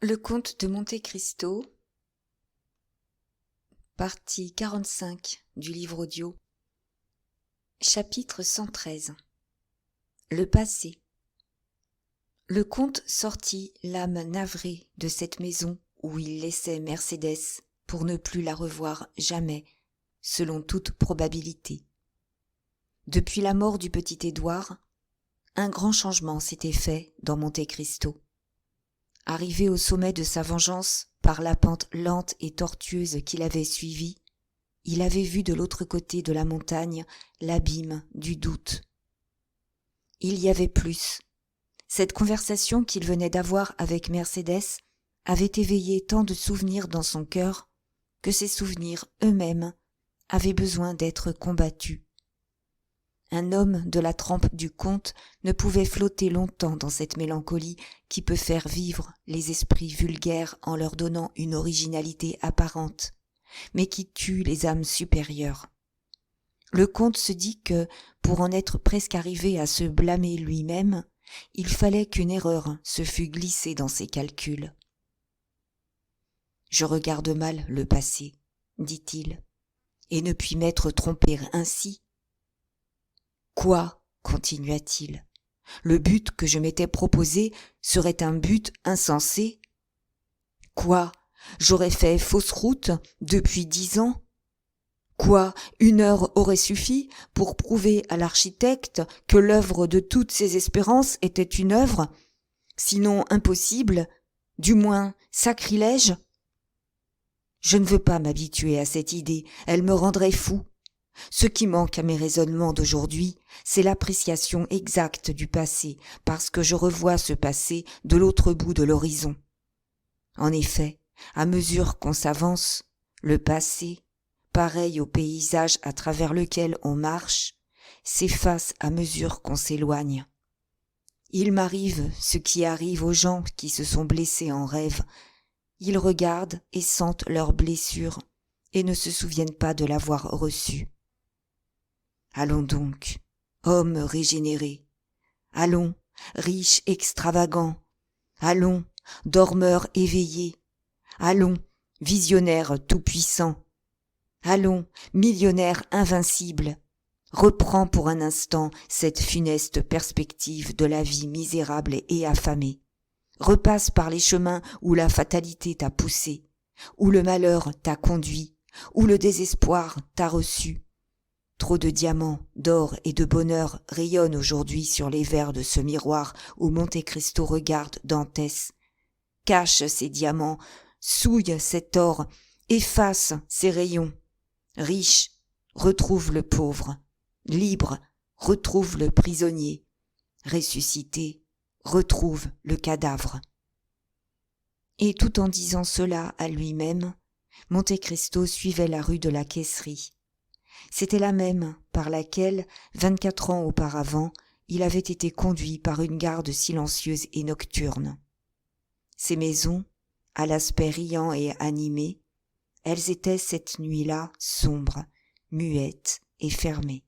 Le comte de Monte Cristo, partie 45 du livre audio, chapitre 113. Le passé. Le comte sortit l'âme navrée de cette maison où il laissait Mercédès pour ne plus la revoir jamais, selon toute probabilité. Depuis la mort du petit Édouard, un grand changement s'était fait dans Monte Cristo. Arrivé au sommet de sa vengeance par la pente lente et tortueuse qu'il avait suivie, il avait vu de l'autre côté de la montagne l'abîme du doute. Il y avait plus. Cette conversation qu'il venait d'avoir avec Mercédès avait éveillé tant de souvenirs dans son cœur que ces souvenirs eux-mêmes avaient besoin d'être combattus. Un homme de la trempe du comte ne pouvait flotter longtemps dans cette mélancolie qui peut faire vivre les esprits vulgaires en leur donnant une originalité apparente, mais qui tue les âmes supérieures. Le comte se dit que, pour en être presque arrivé à se blâmer lui-même, il fallait qu'une erreur se fût glissée dans ses calculs. « Je regarde mal le passé, dit-il, et ne puis m'être trompé ainsi. Quoi, continua-t-il, le but que je m'étais proposé serait un but insensé? Quoi, j'aurais fait fausse route depuis 10 ans? Quoi, 1 heure aurait suffi pour prouver à l'architecte que l'œuvre de toutes ses espérances était une œuvre, sinon impossible, du moins sacrilège? Je ne veux pas m'habituer à cette idée, elle me rendrait fou. Ce qui manque à mes raisonnements d'aujourd'hui, c'est l'appréciation exacte du passé, parce que je revois ce passé de l'autre bout de l'horizon. En effet, à mesure qu'on s'avance, le passé, pareil au paysage à travers lequel on marche, s'efface à mesure qu'on s'éloigne. Il m'arrive ce qui arrive aux gens qui se sont blessés en rêve. Ils regardent et sentent leur blessure et ne se souviennent pas de l'avoir reçue. Allons donc, hommes régénérés. Allons, riches extravagants. Allons, dormeurs éveillés. Allons, visionnaires tout-puissants. Allons, millionnaires invincibles. Reprends pour un instant cette funeste perspective de la vie misérable et affamée. Repasse par les chemins où la fatalité t'a poussé, où le malheur t'a conduit, où le désespoir t'a reçu. Trop de diamants, d'or et de bonheur rayonnent aujourd'hui sur les verres de ce miroir où Monte Cristo regarde Dantès. Cache ces diamants, souille cet or, efface ces rayons. Riche, retrouve le pauvre. Libre, retrouve le prisonnier. Ressuscité, retrouve le cadavre. Et tout en disant cela à lui-même, Monte Cristo suivait la rue de la Caisserie. C'était la même par laquelle, 24 ans auparavant, il avait été conduit par une garde silencieuse et nocturne. Ces maisons, à l'aspect riant et animé, elles étaient cette nuit-là sombres, muettes et fermées.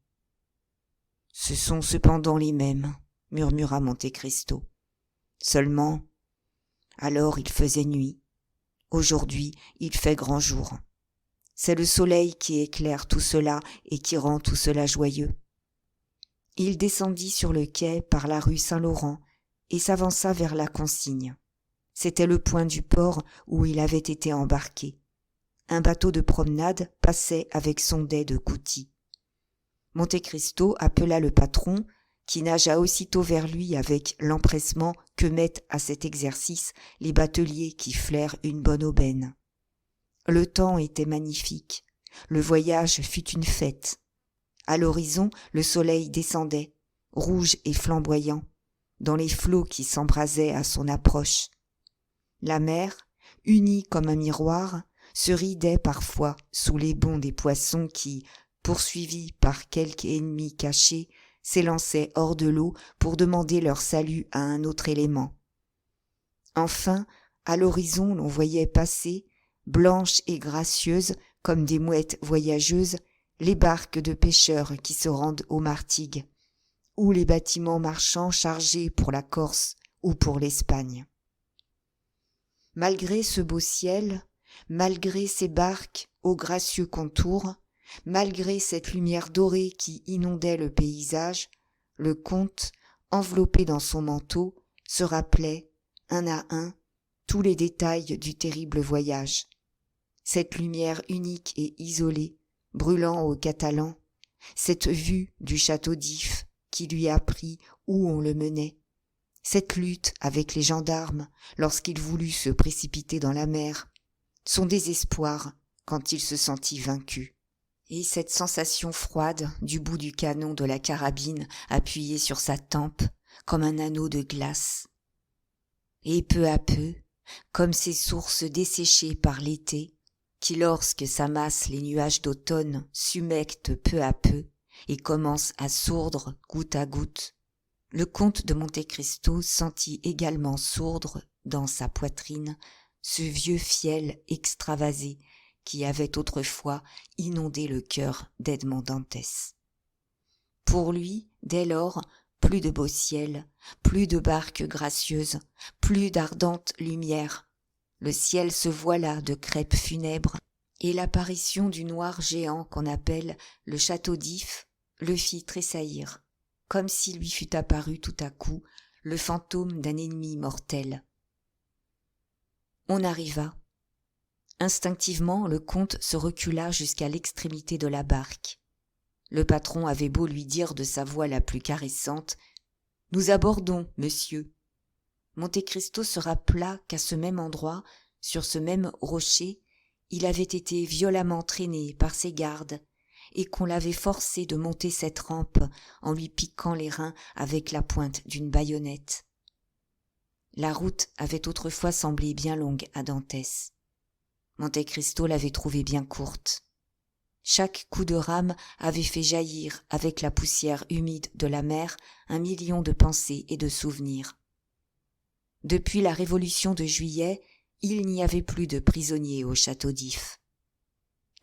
« Ce sont cependant les mêmes, » murmura Monte Cristo. Seulement, alors il faisait nuit. Aujourd'hui, il fait grand jour. C'est le soleil qui éclaire tout cela et qui rend tout cela joyeux. Il descendit sur le quai par la rue Saint-Laurent et s'avança vers la consigne. C'était le point du port où il avait été embarqué. Un bateau de promenade passait avec son dais de coutil. Monte Cristo appela le patron, qui nagea aussitôt vers lui avec l'empressement que mettent à cet exercice les bateliers qui flairent une bonne aubaine. Le temps était magnifique. Le voyage fut une fête. À l'horizon, le soleil descendait, rouge et flamboyant, dans les flots qui s'embrasaient à son approche. La mer, unie comme un miroir, se ridait parfois sous les bonds des poissons qui, poursuivis par quelque ennemi caché, s'élançaient hors de l'eau pour demander leur salut à un autre élément. Enfin, à l'horizon, l'on voyait passer, blanches et gracieuses comme des mouettes voyageuses, les barques de pêcheurs qui se rendent aux Martigues, ou les bâtiments marchands chargés pour la Corse ou pour l'Espagne. Malgré ce beau ciel, malgré ces barques aux gracieux contours, malgré cette lumière dorée qui inondait le paysage, le comte, enveloppé dans son manteau, se rappelait, un à un, tous les détails du terrible voyage. Cette lumière unique et isolée, brûlant aux Catalans, cette vue du château d'If qui lui apprit où on le menait, cette lutte avec les gendarmes lorsqu'il voulut se précipiter dans la mer, son désespoir quand il se sentit vaincu, et cette sensation froide du bout du canon de la carabine appuyé sur sa tempe comme un anneau de glace. Et peu à peu, comme ces sources desséchées par l'été, qui lorsque s'amassent les nuages d'automne s'humectent peu à peu et commencent à sourdre goutte à goutte, le comte de Monte-Cristo sentit également sourdre dans sa poitrine ce vieux fiel extravasé qui avait autrefois inondé le cœur d'Edmond Dantès. Pour lui, dès lors, plus de beau ciel, plus de barques gracieuses, plus d'ardentes lumières. Le ciel se voila de crêpes funèbres, et l'apparition du noir géant qu'on appelle le château d'If le fit tressaillir, comme s'il lui fût apparu tout à coup le fantôme d'un ennemi mortel. On arriva. Instinctivement, le comte se recula jusqu'à l'extrémité de la barque. Le patron avait beau lui dire de sa voix la plus caressante « Nous abordons, monsieur ». Monte-Cristo se rappela qu'à ce même endroit, sur ce même rocher, il avait été violemment traîné par ses gardes et qu'on l'avait forcé de monter cette rampe en lui piquant les reins avec la pointe d'une baïonnette. La route avait autrefois semblé bien longue à Dantès. Monte-Cristo l'avait trouvée bien courte. Chaque coup de rame avait fait jaillir avec la poussière humide de la mer 1 million de pensées et de souvenirs. Depuis la Révolution de Juillet, il n'y avait plus de prisonniers au château d'If.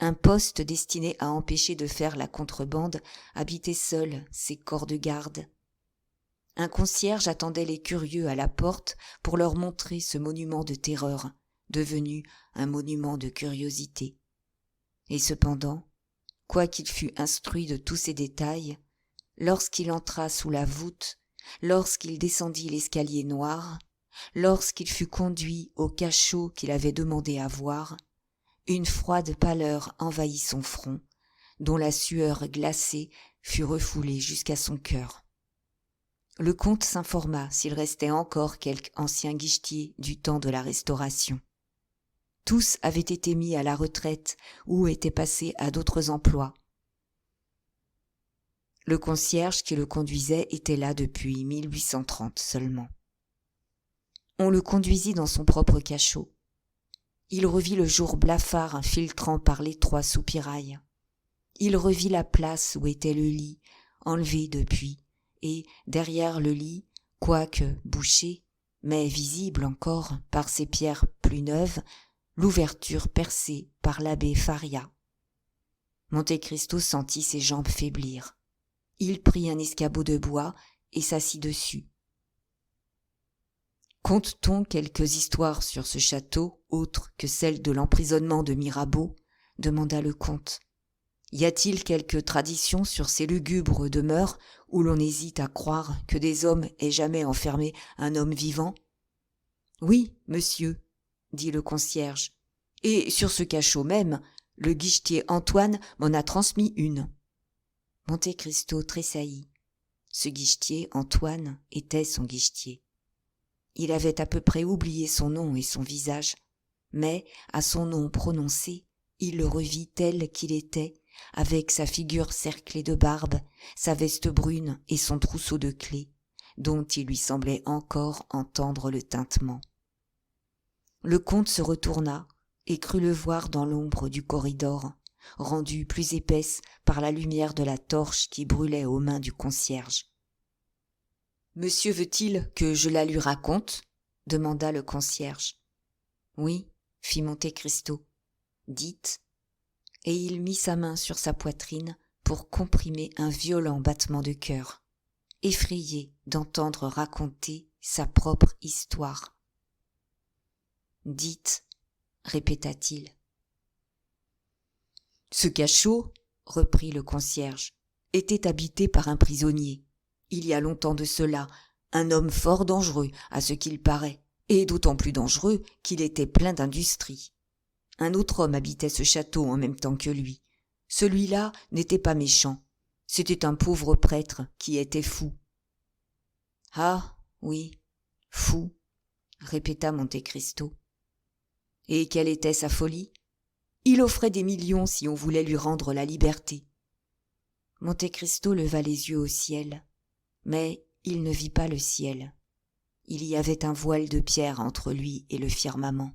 Un poste destiné à empêcher de faire la contrebande habitait seul ses corps de garde. Un concierge attendait les curieux à la porte pour leur montrer ce monument de terreur, devenu un monument de curiosité. Et cependant, quoiqu'il fût instruit de tous ces détails, lorsqu'il entra sous la voûte, lorsqu'il descendit l'escalier noir, lorsqu'il fut conduit au cachot qu'il avait demandé à voir, une froide pâleur envahit son front, dont la sueur glacée fut refoulée jusqu'à son cœur. Le comte s'informa s'il restait encore quelque ancien guichetier du temps de la Restauration. Tous avaient été mis à la retraite ou étaient passés à d'autres emplois. Le concierge qui le conduisait était là depuis 1830 seulement. On le conduisit dans son propre cachot. Il revit le jour blafard filtrant par l'étroit soupirail. Il revit la place où était le lit, enlevé depuis, et derrière le lit, quoique bouché, mais visible encore par ses pierres plus neuves, l'ouverture percée par l'abbé Faria. Monte-Cristo sentit ses jambes faiblir. Il prit un escabeau de bois et s'assit dessus. Conte-t-on quelques histoires sur ce château, autres que celle de l'emprisonnement de Mirabeau ? Demanda le comte. Y a-t-il quelque tradition sur ces lugubres demeures où l'on hésite à croire que des hommes aient jamais enfermé un homme vivant ? Oui, monsieur, dit le concierge, et sur ce cachot même, le guichetier Antoine m'en a transmis une. Monte-Cristo tressaillit. Ce guichetier, Antoine, était son guichetier. Il avait à peu près oublié son nom et son visage, mais, à son nom prononcé, il le revit tel qu'il était, avec sa figure cerclée de barbe, sa veste brune et son trousseau de clefs, dont il lui semblait encore entendre le tintement. Le comte se retourna et crut le voir dans l'ombre du corridor, rendue plus épaisse par la lumière de la torche qui brûlait aux mains du concierge. « Monsieur veut-il que je la lui raconte ?» demanda le concierge. « Oui, » fit Monte-Cristo. « Dites. » Et il mit sa main sur sa poitrine pour comprimer un violent battement de cœur, effrayé d'entendre raconter sa propre histoire. Dites, répéta-t-il. Ce cachot, reprit le concierge, était habité par un prisonnier. Il y a longtemps de cela, un homme fort dangereux, à ce qu'il paraît, et d'autant plus dangereux qu'il était plein d'industrie. Un autre homme habitait ce château en même temps que lui. Celui-là n'était pas méchant. C'était un pauvre prêtre qui était fou. « Ah, oui, fou, répéta Monte Cristo. Et quelle était sa folie ? Il offrait des millions si on voulait lui rendre la liberté. » Monte Cristo leva les yeux au ciel, mais il ne vit pas le ciel. Il y avait un voile de pierre entre lui et le firmament.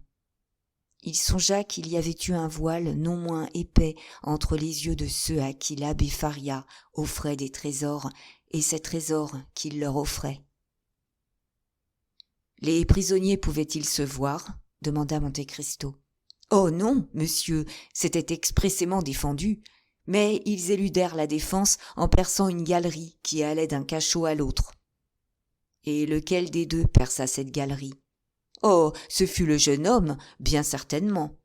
Il songea qu'il y avait eu un voile non moins épais entre les yeux de ceux à qui l'abbé Faria offrait des trésors et ces trésors qu'il leur offrait. « Les prisonniers pouvaient-ils se voir ? Demanda Monte Cristo. « Oh non, monsieur, c'était expressément défendu, mais ils éludèrent la défense en perçant une galerie qui allait d'un cachot à l'autre. » « Et lequel des deux perça cette galerie ? » « Oh, ce fut le jeune homme, bien certainement, »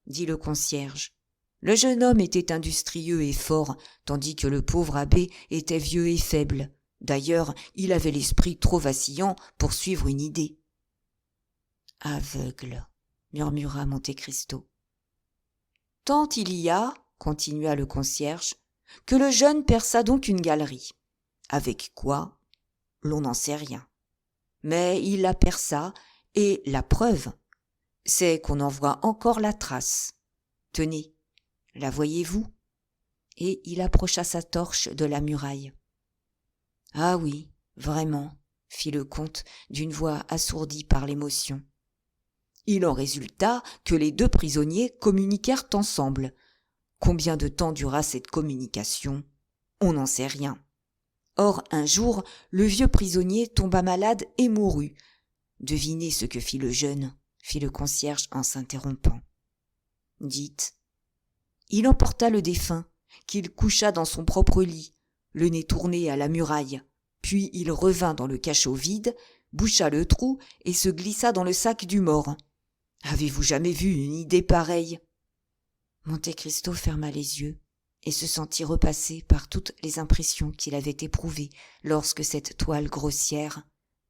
dit le concierge. Le jeune homme était industrieux et fort, tandis que le pauvre abbé était vieux et faible. D'ailleurs, il avait l'esprit trop vacillant pour suivre une idée. « Aveugle, murmura Monte Cristo. « Tant il y a, continua le concierge, que le jeune perça donc une galerie. Avec quoi ? L'on n'en sait rien. Mais il la perça, et la preuve, c'est qu'on en voit encore la trace. Tenez, la voyez-vous ? Et il approcha sa torche de la muraille. « Ah oui, vraiment, fit le comte d'une voix assourdie par l'émotion. Il en résulta que les deux prisonniers communiquèrent ensemble. Combien de temps dura cette communication ? On n'en sait rien. Or, un jour, le vieux prisonnier tomba malade et mourut. Devinez ce que fit le jeune, fit le concierge en s'interrompant. Dites. Il emporta le défunt, qu'il coucha dans son propre lit, le nez tourné à la muraille. Puis il revint dans le cachot vide, boucha le trou et se glissa dans le sac du mort. Avez-vous jamais vu une idée pareille ? Monte Cristo ferma les yeux et se sentit repasser par toutes les impressions qu'il avait éprouvées lorsque cette toile grossière,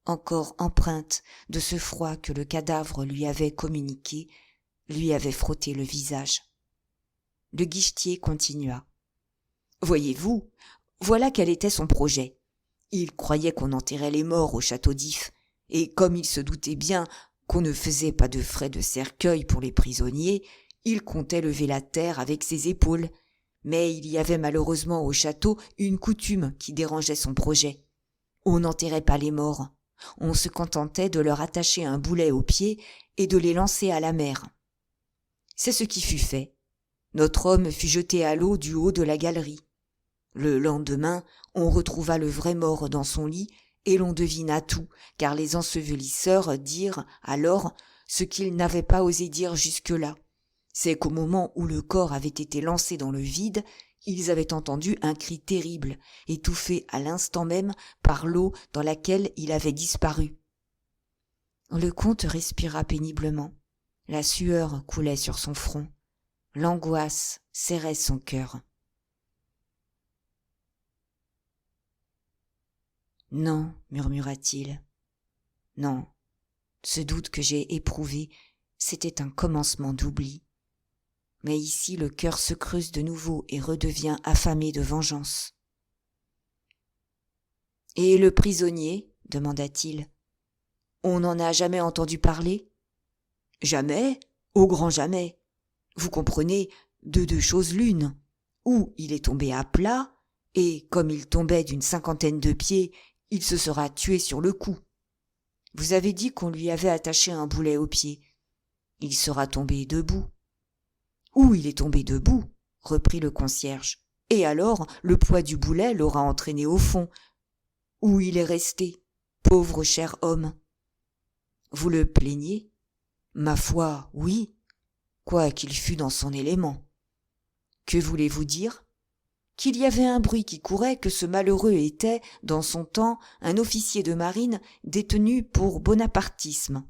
encore empreinte de ce froid que le cadavre lui avait communiqué, lui avait frotté le visage. Le guichetier continua. « Voyez-vous, voilà quel était son projet. Il croyait qu'on enterrait les morts au château d'If, et comme il se doutait bien qu'on ne faisait pas de frais de cercueil pour les prisonniers, il comptait lever la terre avec ses épaules. Mais il y avait malheureusement au château une coutume qui dérangeait son projet. On n'enterrait pas les morts. On se contentait de leur attacher un boulet aux pieds et de les lancer à la mer. C'est ce qui fut fait. Notre homme fut jeté à l'eau du haut de la galerie. Le lendemain, on retrouva le vrai mort dans son lit et l'on devina tout, car les ensevelisseurs dirent alors ce qu'ils n'avaient pas osé dire jusque-là. C'est qu'au moment où le corps avait été lancé dans le vide, ils avaient entendu un cri terrible, étouffé à l'instant même par l'eau dans laquelle il avait disparu. Le comte respira péniblement. La sueur coulait sur son front. L'angoisse serrait son cœur. « Non, murmura-t-il. Non, ce doute que j'ai éprouvé, c'était un commencement d'oubli. Mais ici le cœur se creuse de nouveau et redevient affamé de vengeance. »« Et le prisonnier ? Demanda-t-il. On n'en a jamais entendu parler ? Jamais, au grand jamais. Vous comprenez, de deux choses l'une. Ou il est tombé à plat, et comme il tombait d'une 50aine de pieds, il se sera tué sur le coup. Vous avez dit qu'on lui avait attaché un boulet au pied. Il sera tombé debout. Ou il est tombé debout, reprit le concierge, et alors le poids du boulet l'aura entraîné au fond, où il est resté, pauvre cher homme. Vous le plaignez ? Ma foi, oui, quoiqu'il fût dans son élément. Que voulez-vous dire ? Qu'il y avait un bruit qui courait que ce malheureux était, dans son temps, un officier de marine détenu pour bonapartisme.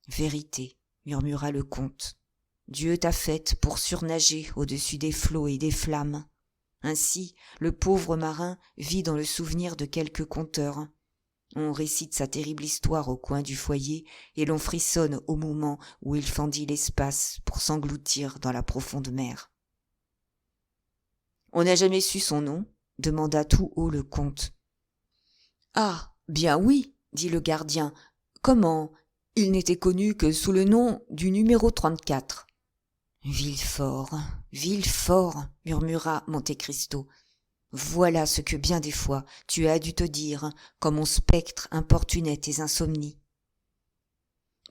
Vérité, murmura le comte. Dieu t'a faite pour surnager au-dessus des flots et des flammes. Ainsi, le pauvre marin vit dans le souvenir de quelques conteurs. On récite sa terrible histoire au coin du foyer et l'on frissonne au moment où il fendit l'espace pour s'engloutir dans la profonde mer. On n'a jamais su son nom, demanda tout haut le comte. Ah, bien oui, dit le gardien. Comment? Il n'était connu que sous le nom du numéro 34. Villefort, murmura Monte Cristo. Voilà ce que bien des fois tu as dû te dire, quand mon spectre importunait tes insomnies.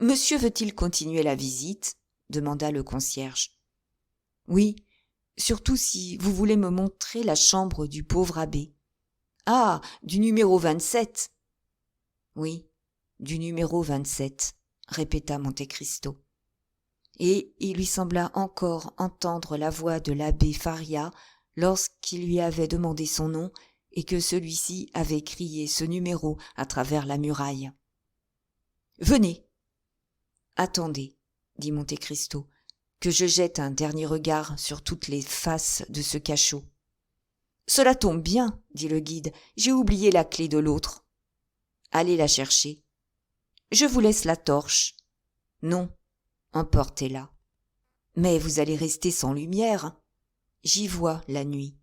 Monsieur veut-il continuer la visite? Demanda le concierge. Oui, surtout si vous voulez me montrer la chambre du pauvre abbé. Ah, du numéro 27. Oui, du numéro 27, répéta Monte Cristo. Et il lui sembla encore entendre la voix de l'abbé Faria lorsqu'il lui avait demandé son nom et que celui-ci avait crié ce numéro à travers la muraille. « Venez !»« Attendez, » dit Monte Cristo, « que je jette un dernier regard sur toutes les faces de ce cachot. »« Cela tombe bien, » dit le guide, « j'ai oublié la clé de l'autre. »« Allez la chercher. »« Je vous laisse la torche. »« Non, emportez-la. »« Mais vous allez rester sans lumière. » J'y vois la nuit.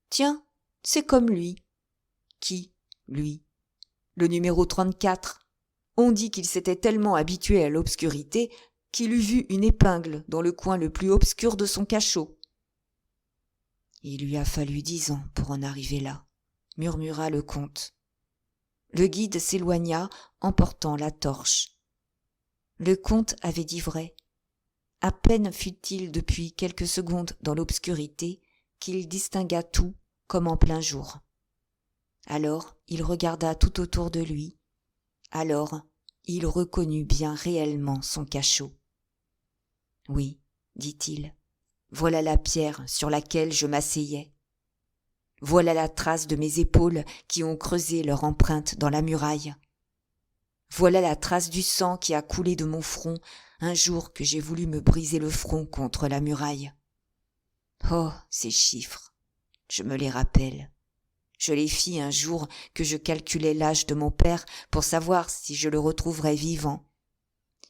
Tiens, c'est comme lui. Qui, lui? Le numéro 34. On dit qu'il s'était tellement habitué à l'obscurité qu'il eût vu une épingle dans le coin le plus obscur de son cachot. Il lui a fallu 10 ans pour en arriver là, murmura le comte. Le guide s'éloigna, emportant la torche. Le comte avait dit vrai. À peine fut-il depuis quelques secondes dans l'obscurité qu'il distingua tout comme en plein jour. Alors il regarda tout autour de lui. Alors il reconnut bien réellement son cachot. « Oui, dit-il, voilà la pierre sur laquelle je m'asseyais. Voilà la trace de mes épaules qui ont creusé leur empreinte dans la muraille. Voilà la trace du sang qui a coulé de mon front un jour que j'ai voulu me briser le front contre la muraille. Oh, ces chiffres, je me les rappelle. Je les fis un jour que je calculais l'âge de mon père pour savoir si je le retrouverais vivant,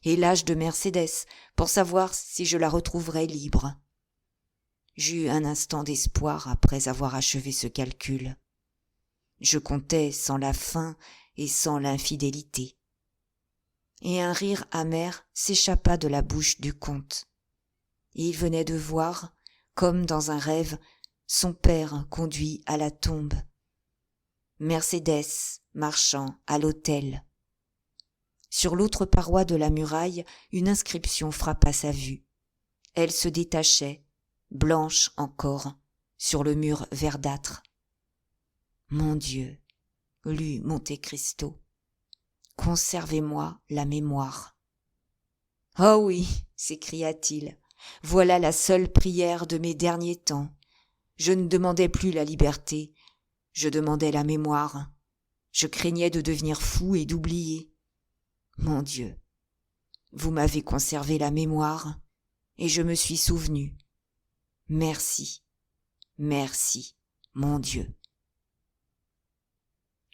et l'âge de Mercédès pour savoir si je la retrouverais libre. J'eus un instant d'espoir après avoir achevé ce calcul. Je comptais sans la faim et sans l'infidélité. Et un rire amer s'échappa de la bouche du comte. Il venait de voir, comme dans un rêve, son père conduit à la tombe. Mercédès marchant à l'autel. Sur l'autre paroi de la muraille, une inscription frappa sa vue. Elle se détachait, blanche encore, sur le mur verdâtre. Mon Dieu, lut Monte Cristo. Conservez-moi la mémoire. Oh oui, s'écria-t-il, voilà la seule prière de mes derniers temps. Je ne demandais plus la liberté, je demandais la mémoire. Je craignais de devenir fou et d'oublier. Mon Dieu, vous m'avez conservé la mémoire, et je me suis souvenu. Merci, merci, mon Dieu.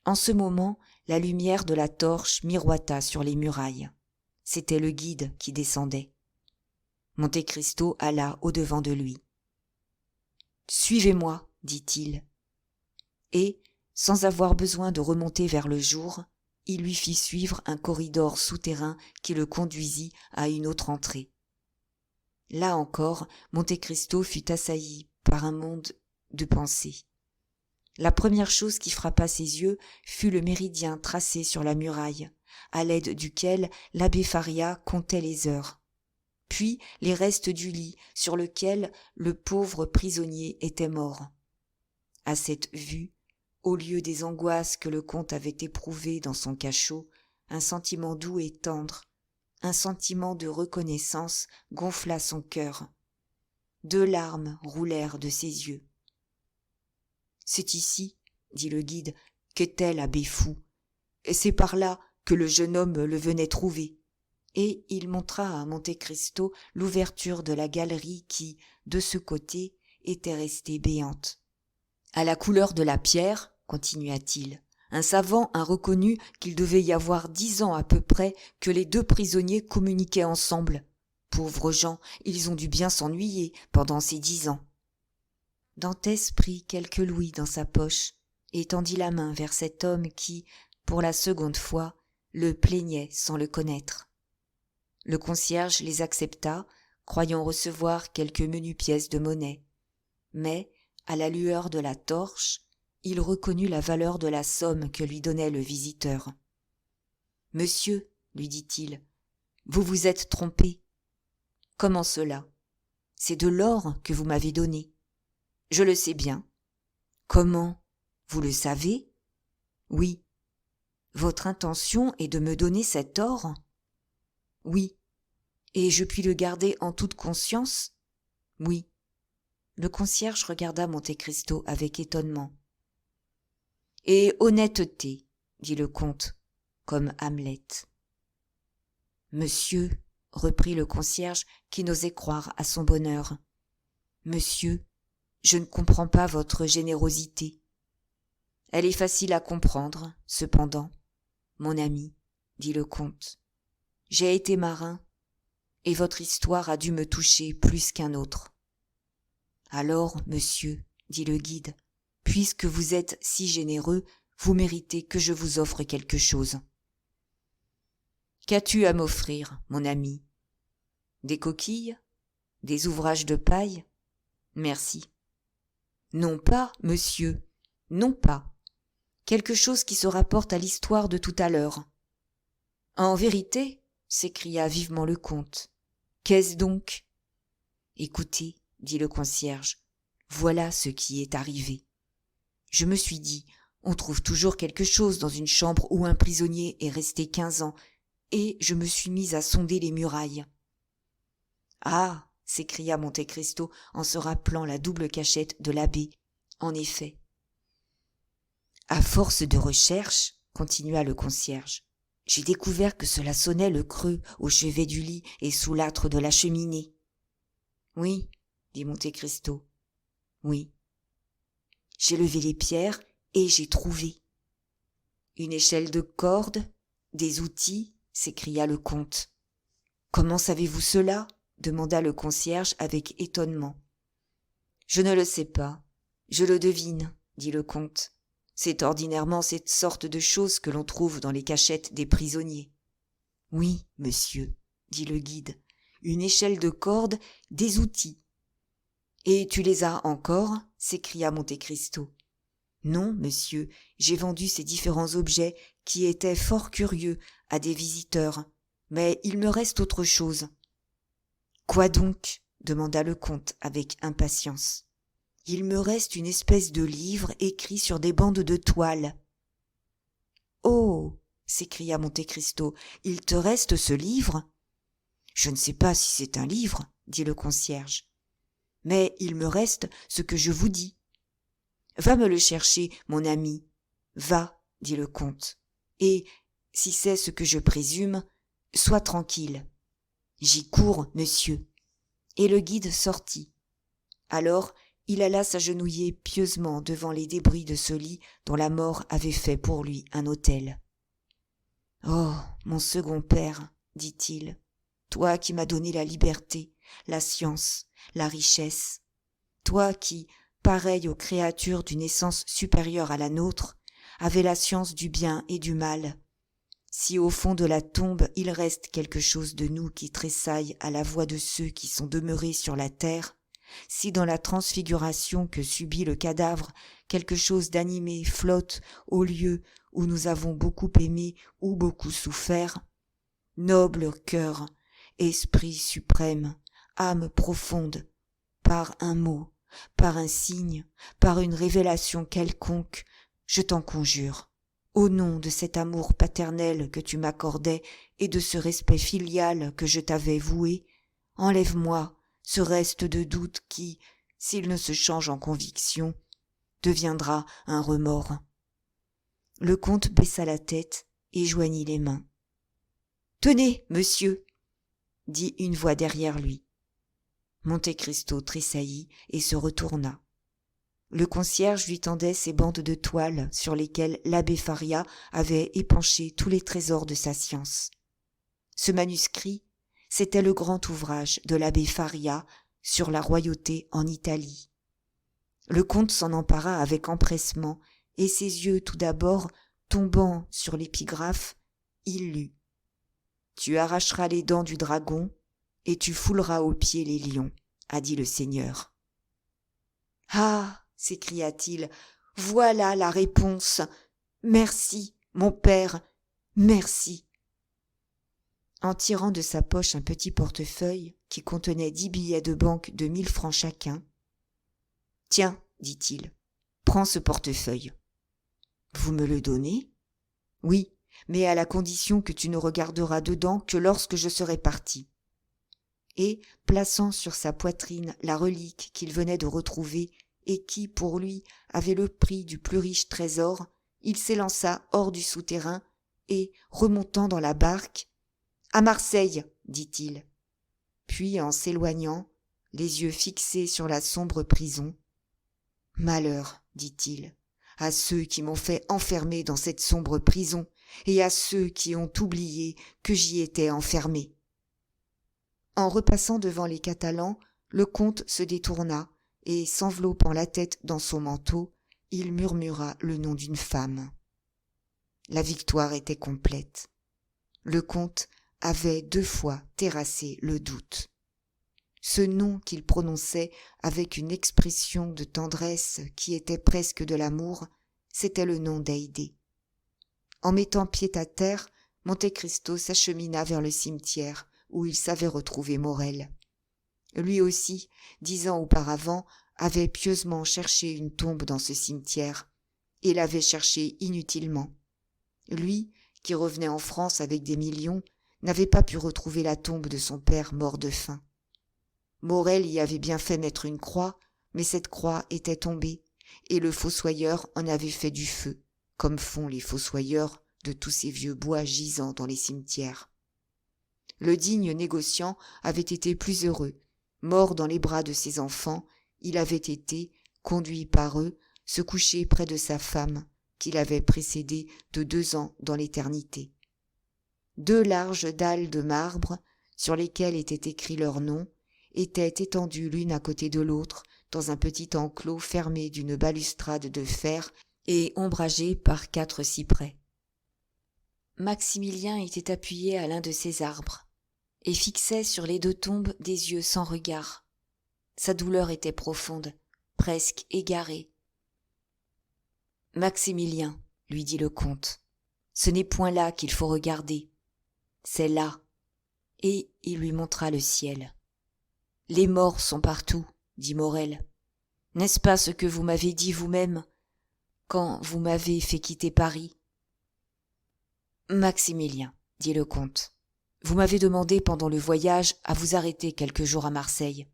En ce moment, la lumière de la torche miroita sur les murailles. C'était le guide qui descendait. Monte Cristo alla au-devant de lui. « Suivez-moi, dit-il. » Et, sans avoir besoin de remonter vers le jour, il lui fit suivre un corridor souterrain qui le conduisit à une autre entrée. Là encore, Monte Cristo fut assailli par un monde de pensées. La première chose qui frappa ses yeux fut le méridien tracé sur la muraille, à l'aide duquel l'abbé Faria comptait les heures. Puis les restes du lit sur lequel le pauvre prisonnier était mort. À cette vue, au lieu des angoisses que le comte avait éprouvées dans son cachot, un sentiment doux et tendre, un sentiment de reconnaissance gonfla son cœur. 2 larmes roulèrent de ses yeux. « C'est ici, dit le guide, qu'était l'abbé fou, et c'est par là que le jeune homme le venait trouver. et il montra à Monte Cristo l'ouverture de la galerie qui, de ce côté, était restée béante. À la couleur de la pierre, continua-t-il, un savant a reconnu qu'il devait y avoir 10 ans à peu près que les 2 prisonniers communiquaient ensemble. Pauvres gens, ils ont dû bien s'ennuyer pendant ces 10 ans. Dantès prit quelques louis dans sa poche et tendit la main vers cet homme qui, pour la seconde fois, le plaignait sans le connaître. Le concierge les accepta, croyant recevoir quelques menues pièces de monnaie. Mais, à la lueur de la torche, il reconnut la valeur de la somme que lui donnait le visiteur. « Monsieur, lui dit-il, vous vous êtes trompé. »« Comment cela ? C'est de l'or que vous m'avez donné. »« Je le sais bien. »« Comment ? Vous le savez ? » ?»« Oui. »« Votre intention est de me donner cet or ? » ?»« Oui. »« Et je puis le garder en toute conscience ? » ?»« Oui. » Le concierge regarda Monte Cristo avec étonnement. « Et honnêteté, dit le comte, comme Hamlet. »« Monsieur, reprit le concierge qui n'osait croire à son bonheur, monsieur, je ne comprends pas votre générosité. Elle est facile à comprendre, cependant, mon ami, dit le comte. J'ai été marin, et votre histoire a dû me toucher plus qu'un autre. Alors, monsieur, dit le guide, puisque vous êtes si généreux, vous méritez que je vous offre quelque chose. Qu'as-tu à m'offrir, mon ami? Des coquilles? Des ouvrages de paille? Merci. Non pas, monsieur, non pas. Quelque chose qui se rapporte à l'histoire de tout à l'heure. En vérité, s'écria vivement le comte. Qu'est-ce donc? Écoutez, dit le concierge, voilà ce qui est arrivé. Je me suis dit, on trouve toujours quelque chose dans une chambre où un prisonnier est resté 15 ans, et je me suis mis à sonder les murailles. Ah, s'écria Monte Cristo en se rappelant la double cachette de l'abbé. En effet. À force de recherche, continua le concierge, j'ai découvert que cela sonnait le creux au chevet du lit et sous l'âtre de la cheminée. Oui, dit Monte Cristo. Oui. J'ai levé les pierres et j'ai trouvé. Une échelle de corde, des outils, s'écria le comte. Comment savez-vous cela? Demanda le concierge avec étonnement. Je ne le sais pas, je le devine, dit le comte. C'est ordinairement cette sorte de choses que l'on trouve dans les cachettes des prisonniers. Oui, monsieur, dit le guide, une échelle de corde, des outils. Et tu les as encore? S'écria Monte Cristo. Non, monsieur, j'ai vendu ces différents objets qui étaient fort curieux à des visiteurs, mais il me reste autre chose. Quoi donc? Demanda le comte avec impatience. Il me reste une espèce de livre écrit sur des bandes de toile. Oh! S'écria Monte Cristo, il te reste ce livre? Je ne sais pas si c'est un livre, dit le concierge. Mais il me reste ce que je vous dis. Va me le chercher, mon ami. Va, dit le comte. Et, si c'est ce que je présume, sois tranquille. J'y cours, monsieur. Et le guide sortit. Alors, il alla s'agenouiller pieusement devant les débris de ce lit dont la mort avait fait pour lui un autel. « Oh, mon second père, dit-il, toi qui m'as donné la liberté, la science, la richesse, toi qui, pareil aux créatures d'une essence supérieure à la nôtre, avais la science du bien et du mal. Si au fond de la tombe il reste quelque chose de nous qui tressaille à la voix de ceux qui sont demeurés sur la terre, si dans la transfiguration que subit le cadavre, quelque chose d'animé flotte au lieu où nous avons beaucoup aimé ou beaucoup souffert, noble cœur, esprit suprême, âme profonde, par un mot, par un signe, par une révélation quelconque, je t'en conjure, au nom de cet amour paternel que tu m'accordais et de ce respect filial que je t'avais voué, enlève-moi ce reste de doute qui, s'il ne se change en conviction, deviendra un remords. Le comte baissa la tête et joignit les mains. « Tenez, monsieur, dit une voix derrière lui. Monte Cristo tressaillit et se retourna. Le concierge lui tendait ses bandes de toile sur lesquelles l'abbé Faria avait épanché tous les trésors de sa science. Ce manuscrit, c'était le grand ouvrage de l'abbé Faria sur la royauté en Italie. Le comte s'en empara avec empressement, et ses yeux tout d'abord tombant sur l'épigraphe, il lut « Tu arracheras les dents du dragon, et tu fouleras aux pieds les lions, a dit le Seigneur. » Ah, s'écria-t-il, voilà la réponse. Merci, mon père, merci. En tirant de sa poche un petit portefeuille qui contenait 10 billets de banque de 1000 francs chacun. Tiens, dit-il, prends ce portefeuille. Vous me le donnez ? Oui, mais à la condition que tu ne regarderas dedans que lorsque je serai parti. Et, plaçant sur sa poitrine la relique qu'il venait de retrouver et qui, pour lui, avait le prix du plus riche trésor, il s'élança hors du souterrain et, remontant dans la barque, « À Marseille !» dit-il. Puis, en s'éloignant, les yeux fixés sur la sombre prison, « Malheur, dit-il, à ceux qui m'ont fait enfermer dans cette sombre prison et à ceux qui ont oublié que j'y étais enfermé. » En repassant devant les Catalans, le comte se détourna et, s'enveloppant la tête dans son manteau, il murmura le nom d'une femme. La victoire était complète. Le comte avait 2 fois terrassé le doute. Ce nom qu'il prononçait avec une expression de tendresse qui était presque de l'amour, c'était le nom d'Haydée. En mettant pied à terre, Monte Cristo s'achemina vers le cimetière où il savait retrouver Morrel. Lui aussi, 10 ans auparavant, avait pieusement cherché une tombe dans ce cimetière, et l'avait cherchée inutilement. Lui, qui revenait en France avec des millions, n'avait pas pu retrouver la tombe de son père mort de faim. Morrel y avait bien fait mettre une croix, mais cette croix était tombée, et le fossoyeur en avait fait du feu, comme font les fossoyeurs de tous ces vieux bois gisant dans les cimetières. Le digne négociant avait été plus heureux. Mort dans les bras de ses enfants, il avait été, conduit par eux, se coucher près de sa femme, qu'il avait précédée de 2 ans dans l'éternité. 2 larges dalles de marbre, sur lesquelles étaient écrits leurs noms, étaient étendues l'une à côté de l'autre dans un petit enclos fermé d'une balustrade de fer et ombragé par 4 cyprès. Maximilien était appuyé à l'un de ces arbres et fixait sur les 2 tombes des yeux sans regard. Sa douleur était profonde, presque égarée. « Maximilien, lui dit le comte, ce n'est point là qu'il faut regarder, c'est là. » Et il lui montra le ciel. « Les morts sont partout, dit Morrel. N'est-ce pas ce que vous m'avez dit vous-même quand vous m'avez fait quitter Paris ? » Maximilien, dit le comte, vous m'avez demandé pendant le voyage à vous arrêter quelques jours à Marseille.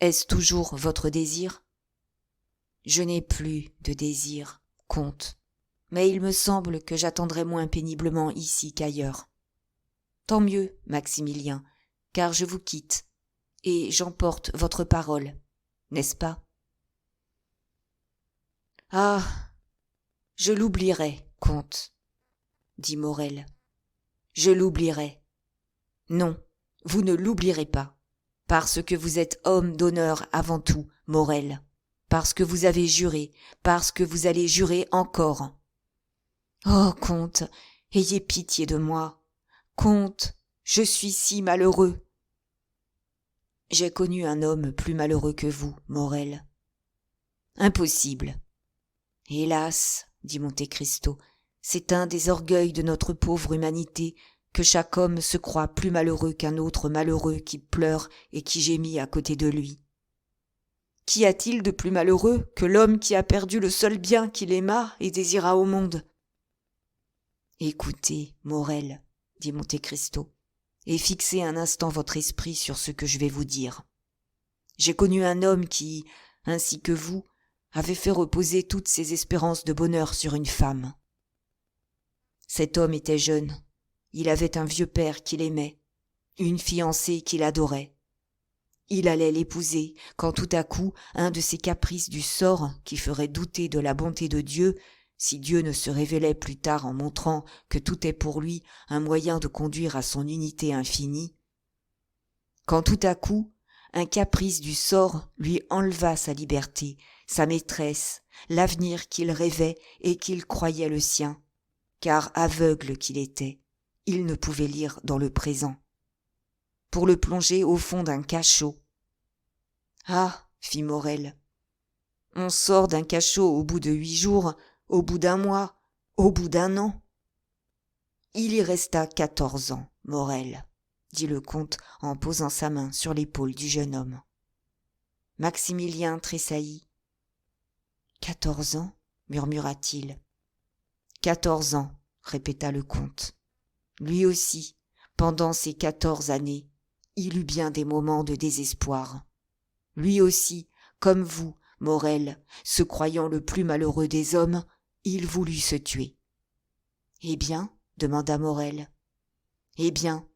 Est-ce toujours votre désir ? Je n'ai plus de désir, comte, mais il me semble que j'attendrai moins péniblement ici qu'ailleurs. Tant mieux, Maximilien, car je vous quitte, et j'emporte votre parole, n'est-ce pas ? Ah, je l'oublierai, comte, dit Morrel. Je l'oublierai. Non, vous ne l'oublierez pas, parce que vous êtes homme d'honneur avant tout, Morrel, parce que vous avez juré, parce que vous allez jurer encore. Oh, comte, ayez pitié de moi. Comte, je suis si malheureux. J'ai connu un homme plus malheureux que vous, Morrel. Impossible. Hélas, dit Monte Cristo, c'est un des orgueils de notre pauvre humanité que chaque homme se croit plus malheureux qu'un autre malheureux qui pleure et qui gémit à côté de lui. Qu'y a-t-il de plus malheureux que l'homme qui a perdu le seul bien qu'il aima et désira au monde ? Écoutez, Morrel, dit Monte Cristo, et fixez un instant votre esprit sur ce que je vais vous dire. J'ai connu un homme qui, ainsi que vous, avait fait reposer toutes ses espérances de bonheur sur une femme. Cet homme était jeune, il avait un vieux père qu'il aimait, une fiancée qu'il adorait. Il allait l'épouser quand tout à coup un de ces caprices du sort qui ferait douter de la bonté de Dieu, si Dieu ne se révélait plus tard en montrant que tout est pour lui un moyen de conduire à son unité infinie, quand tout à coup un caprice du sort lui enleva sa liberté, sa maîtresse, l'avenir qu'il rêvait et qu'il croyait le sien, car aveugle qu'il était, il ne pouvait lire dans le présent, pour le plonger au fond d'un cachot. « Ah !» fit Morel, « on sort d'un cachot au bout de 8 jours, au bout d'un mois, au bout d'un an. » « Il y resta 14 ans, Morel, » dit le comte en posant sa main sur l'épaule du jeune homme. Maximilien tressaillit. « 14 ans » murmura-t-il. « 14 ans » répéta le comte. Lui aussi, pendant ces 14 années, il eut bien des moments de désespoir. Lui aussi, comme vous, Morel, se croyant le plus malheureux des hommes, il voulut se tuer. « Eh bien ?» demanda Morel. « Eh bien,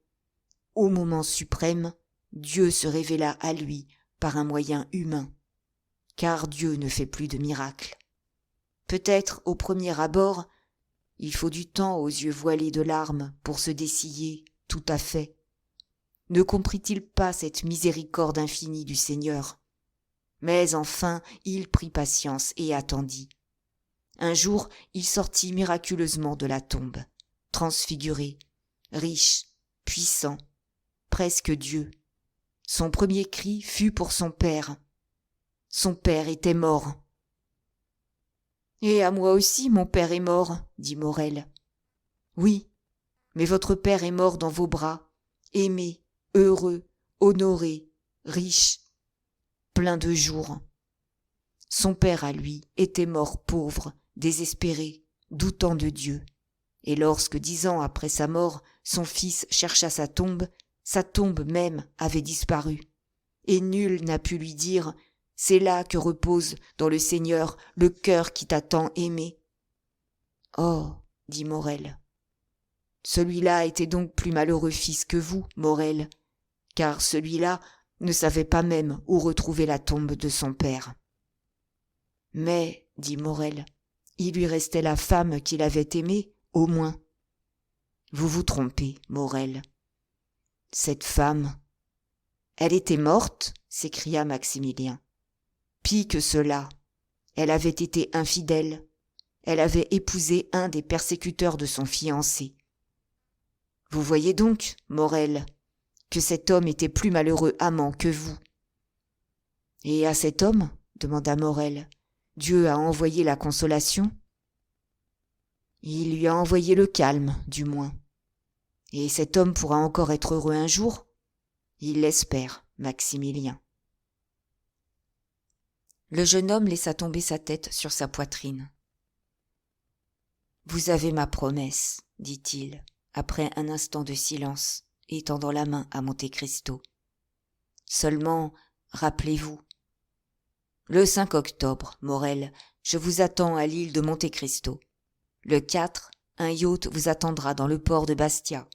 au moment suprême, Dieu se révéla à lui par un moyen humain, car Dieu ne fait plus de miracles. Peut-être, au premier abord, il faut du temps aux yeux voilés de larmes pour se dessiller tout à fait. Ne comprit-il pas cette miséricorde infinie du Seigneur ? Mais enfin, il prit patience et attendit. Un jour, il sortit miraculeusement de la tombe, transfiguré, riche, puissant, presque Dieu. Son premier cri fut pour son père. Son père était mort. « Et à moi aussi, mon père est mort, » dit Morel. « Oui, mais votre père est mort dans vos bras, aimé, heureux, honoré, riche, plein de jours. Son père, à lui, était mort pauvre, désespéré, doutant de Dieu. Et lorsque 10 ans après sa mort, son fils chercha sa tombe même avait disparu. Et nul n'a pu lui dire « C'est là que repose dans le Seigneur le cœur qui t'a tant aimé. » « Oh, dit Morel. Celui-là était donc plus malheureux fils que vous, Morel, car celui-là ne savait pas même où retrouver la tombe de son père. Mais, dit Morel, il lui restait la femme qu'il avait aimée, au moins. Vous vous trompez, Morel. Cette femme... Elle était morte, s'écria Maximilien. Pis que cela, elle avait été infidèle. Elle avait épousé un des persécuteurs de son fiancé. Vous voyez donc, Morel, que cet homme était plus malheureux amant que vous. Et à cet homme, demanda Morel, Dieu a envoyé la consolation? Il lui a envoyé le calme, du moins. Et cet homme pourra encore être heureux un jour? Il l'espère, Maximilien. Le jeune homme laissa tomber sa tête sur sa poitrine. Vous avez ma promesse, dit-il, après un instant de silence, et tendant la main à Monte Cristo. Seulement, rappelez-vous. Le 5 octobre, Morel, je vous attends à l'île de Monte Cristo. Le 4, un yacht vous attendra dans le port de Bastia.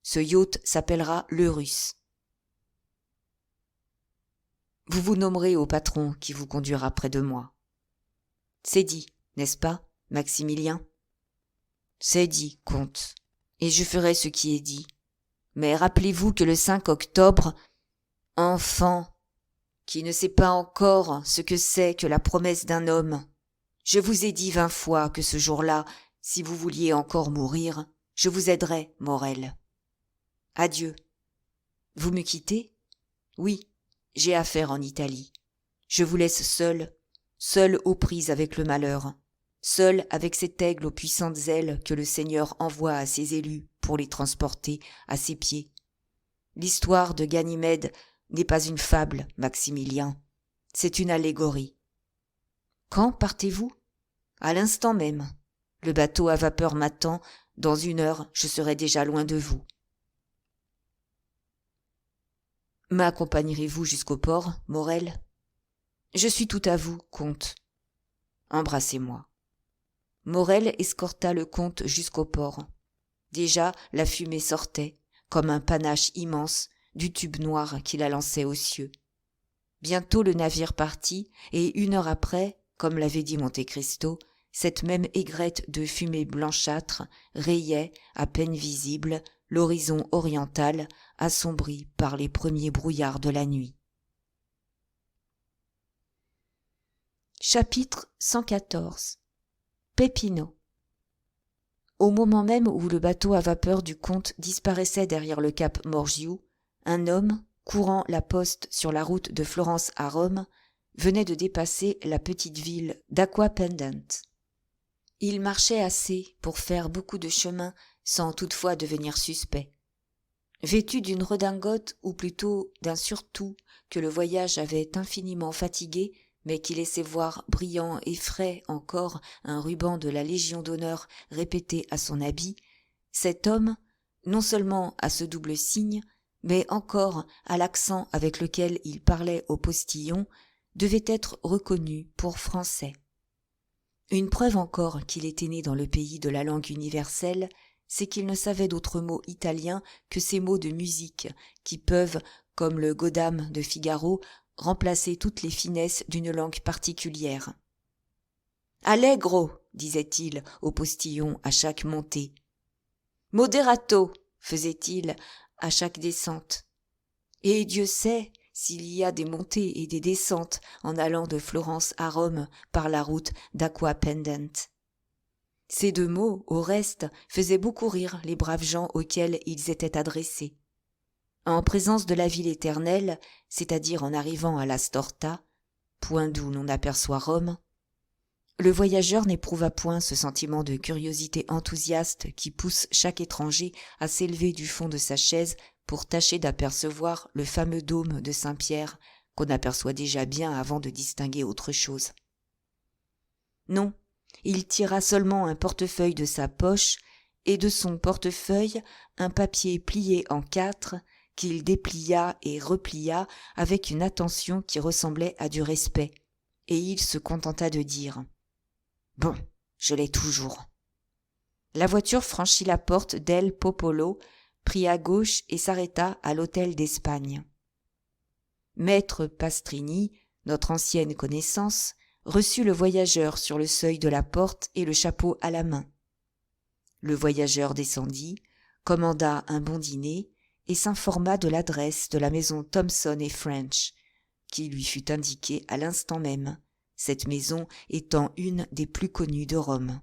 Ce yacht s'appellera le Russe. Vous vous nommerez au patron qui vous conduira près de moi. C'est dit, n'est-ce pas, Maximilien? C'est dit, comte, et je ferai ce qui est dit. Mais rappelez-vous que le 5 octobre, enfant, qui ne sait pas encore ce que c'est que la promesse d'un homme, je vous ai dit 20 fois que ce jour-là, si vous vouliez encore mourir, je vous aiderais, Morel. Adieu. Vous me quittez? Oui, j'ai affaire en Italie. Je vous laisse seul aux prises avec le malheur, seul avec cet aigle aux puissantes ailes que le Seigneur envoie à ses élus pour les transporter à ses pieds. L'histoire de Ganymède n'est pas une fable, Maximilien, c'est une allégorie. Quand partez-vous? À l'instant même. Le bateau à vapeur m'attend, dans 1 heure je serai déjà loin de vous. M'accompagnerez-vous jusqu'au port, Morel? Je suis tout à vous, comte. Embrassez-moi. Morel escorta le comte jusqu'au port. Déjà, la fumée sortait, comme un panache immense du tube noir qui la lançait aux cieux. Bientôt le navire partit, et 1 heure après, comme l'avait dit Monte Cristo, cette même aigrette de fumée blanchâtre rayait, à peine visible, l'horizon oriental assombri par les premiers brouillards de la nuit. Chapitre 114. Peppino. Au moment même où le bateau à vapeur du comte disparaissait derrière le cap Morgiou, un homme, courant la poste sur la route de Florence à Rome, venait de dépasser la petite ville d'Aquapendente. Il marchait assez pour faire beaucoup de chemin sans toutefois devenir suspect. Vêtu d'une redingote, ou plutôt d'un surtout que le voyage avait infiniment fatigué, mais qui laissait voir brillant et frais encore un ruban de la Légion d'honneur répété à son habit, cet homme, non seulement à ce double signe, mais encore à l'accent avec lequel il parlait au postillon, devait être reconnu pour français. Une preuve encore qu'il était né dans le pays de la langue universelle, c'est qu'il ne savait d'autres mots italiens que ces mots de musique qui peuvent, comme le Godam de Figaro, remplacer toutes les finesses d'une langue particulière. « Allegro » disait-il au postillon à chaque montée. « Moderato » faisait-il à chaque descente. Et Dieu sait s'il y a des montées et des descentes en allant de Florence à Rome par la route d'Aquapendente. Ces 2 mots, au reste, faisaient beaucoup rire les braves gens auxquels ils étaient adressés. En présence de la ville éternelle, c'est-à-dire en arrivant à la Storta, point d'où l'on aperçoit Rome, le voyageur n'éprouva point ce sentiment de curiosité enthousiaste qui pousse chaque étranger à s'élever du fond de sa chaise pour tâcher d'apercevoir le fameux dôme de Saint-Pierre qu'on aperçoit déjà bien avant de distinguer autre chose. Non, il tira seulement un portefeuille de sa poche et de son portefeuille un papier plié en 4 qu'il déplia et replia avec une attention qui ressemblait à du respect, et il se contenta de dire « Bon, je l'ai toujours ». La voiture franchit la porte d'El Popolo, prit à gauche et s'arrêta à l'hôtel d'Espagne. Maître Pastrini, notre ancienne connaissance, reçut le voyageur sur le seuil de la porte et le chapeau à la main. Le voyageur descendit, commanda un bon dîner et s'informa de l'adresse de la maison Thomson et French, qui lui fut indiquée à l'instant même, cette maison étant une des plus connues de Rome.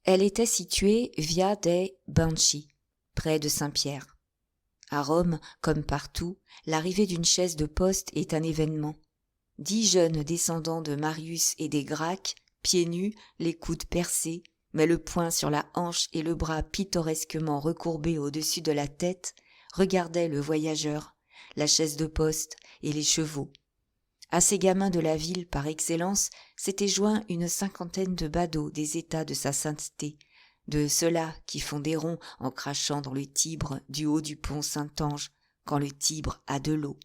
Elle était située via dei Banchi, près de Saint-Pierre. À Rome, comme partout, l'arrivée d'une chaise de poste est un événement. 10 jeunes descendants de Marius et des Gracques, pieds nus, les coudes percés, mais le poing sur la hanche et le bras pittoresquement recourbé au-dessus de la tête, regardaient le voyageur, la chaise de poste et les chevaux. À ces gamins de la ville par excellence s'étaient joints une 50aine de badauds des états de sa sainteté, de ceux-là qui font des ronds en crachant dans le Tibre du haut du pont Saint-Ange, quand le Tibre a de l'eau.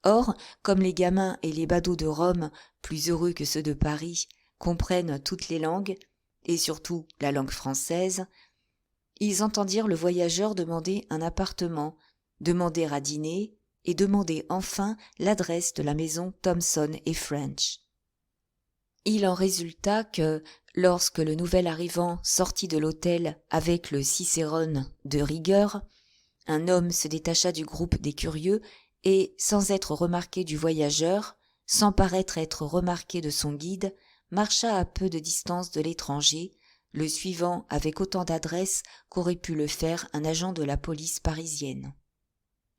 Or, comme les gamins et les badauds de Rome, plus heureux que ceux de Paris, comprennent toutes les langues, et surtout la langue française, ils entendirent le voyageur demander un appartement, demander à dîner, et demander enfin l'adresse de la maison Thomson et French. Il en résulta que, lorsque le nouvel arrivant sortit de l'hôtel avec le cicérone de rigueur, un homme se détacha du groupe des curieux et, sans être remarqué du voyageur, sans paraître être remarqué de son guide, marcha à peu de distance de l'étranger, le suivant avec autant d'adresse qu'aurait pu le faire un agent de la police parisienne.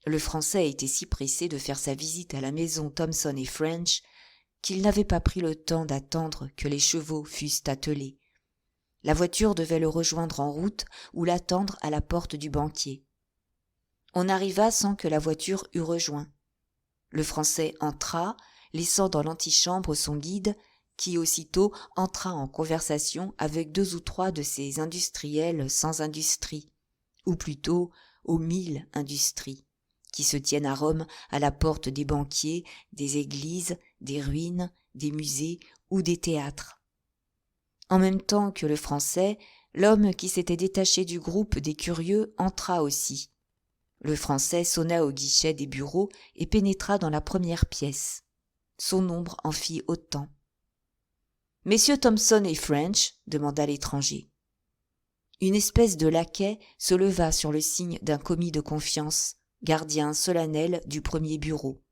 Le Français était si pressé de faire sa visite à la maison Thomson et French qu'il n'avait pas pris le temps d'attendre que les chevaux fussent attelés. La voiture devait le rejoindre en route ou l'attendre à la porte du banquier. On arriva sans que la voiture eût rejoint. Le Français entra, laissant dans l'antichambre son guide, qui aussitôt entra en conversation avec 2 ou 3 de ces industriels sans industrie, ou plutôt aux 1000 industries, qui se tiennent à Rome à la porte des banquiers, des églises, des ruines, des musées ou des théâtres. En même temps que le Français, L'homme qui s'était détaché du groupe des curieux entra aussi. Le Français sonna au guichet des bureaux et pénétra dans la première pièce. Son ombre en fit autant. « Messieurs Thompson et French ?» demanda l'étranger. Une espèce de laquais se leva sur le signe d'un commis de confiance, gardien solennel du premier bureau.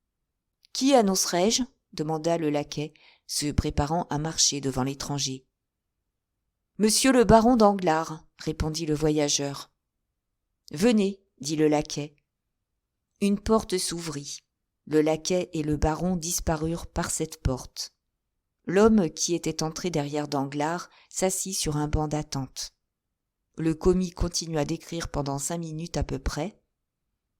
« Qui annoncerai-je » demanda le laquais, se préparant à marcher devant l'étranger. « Monsieur le baron Danglars » répondit le voyageur. « Venez » dit le laquais. Une porte s'ouvrit. Le laquais et le baron disparurent par cette porte. L'homme qui était entré derrière Danglars s'assit sur un banc d'attente. Le commis continua d'écrire pendant 5 minutes à peu près.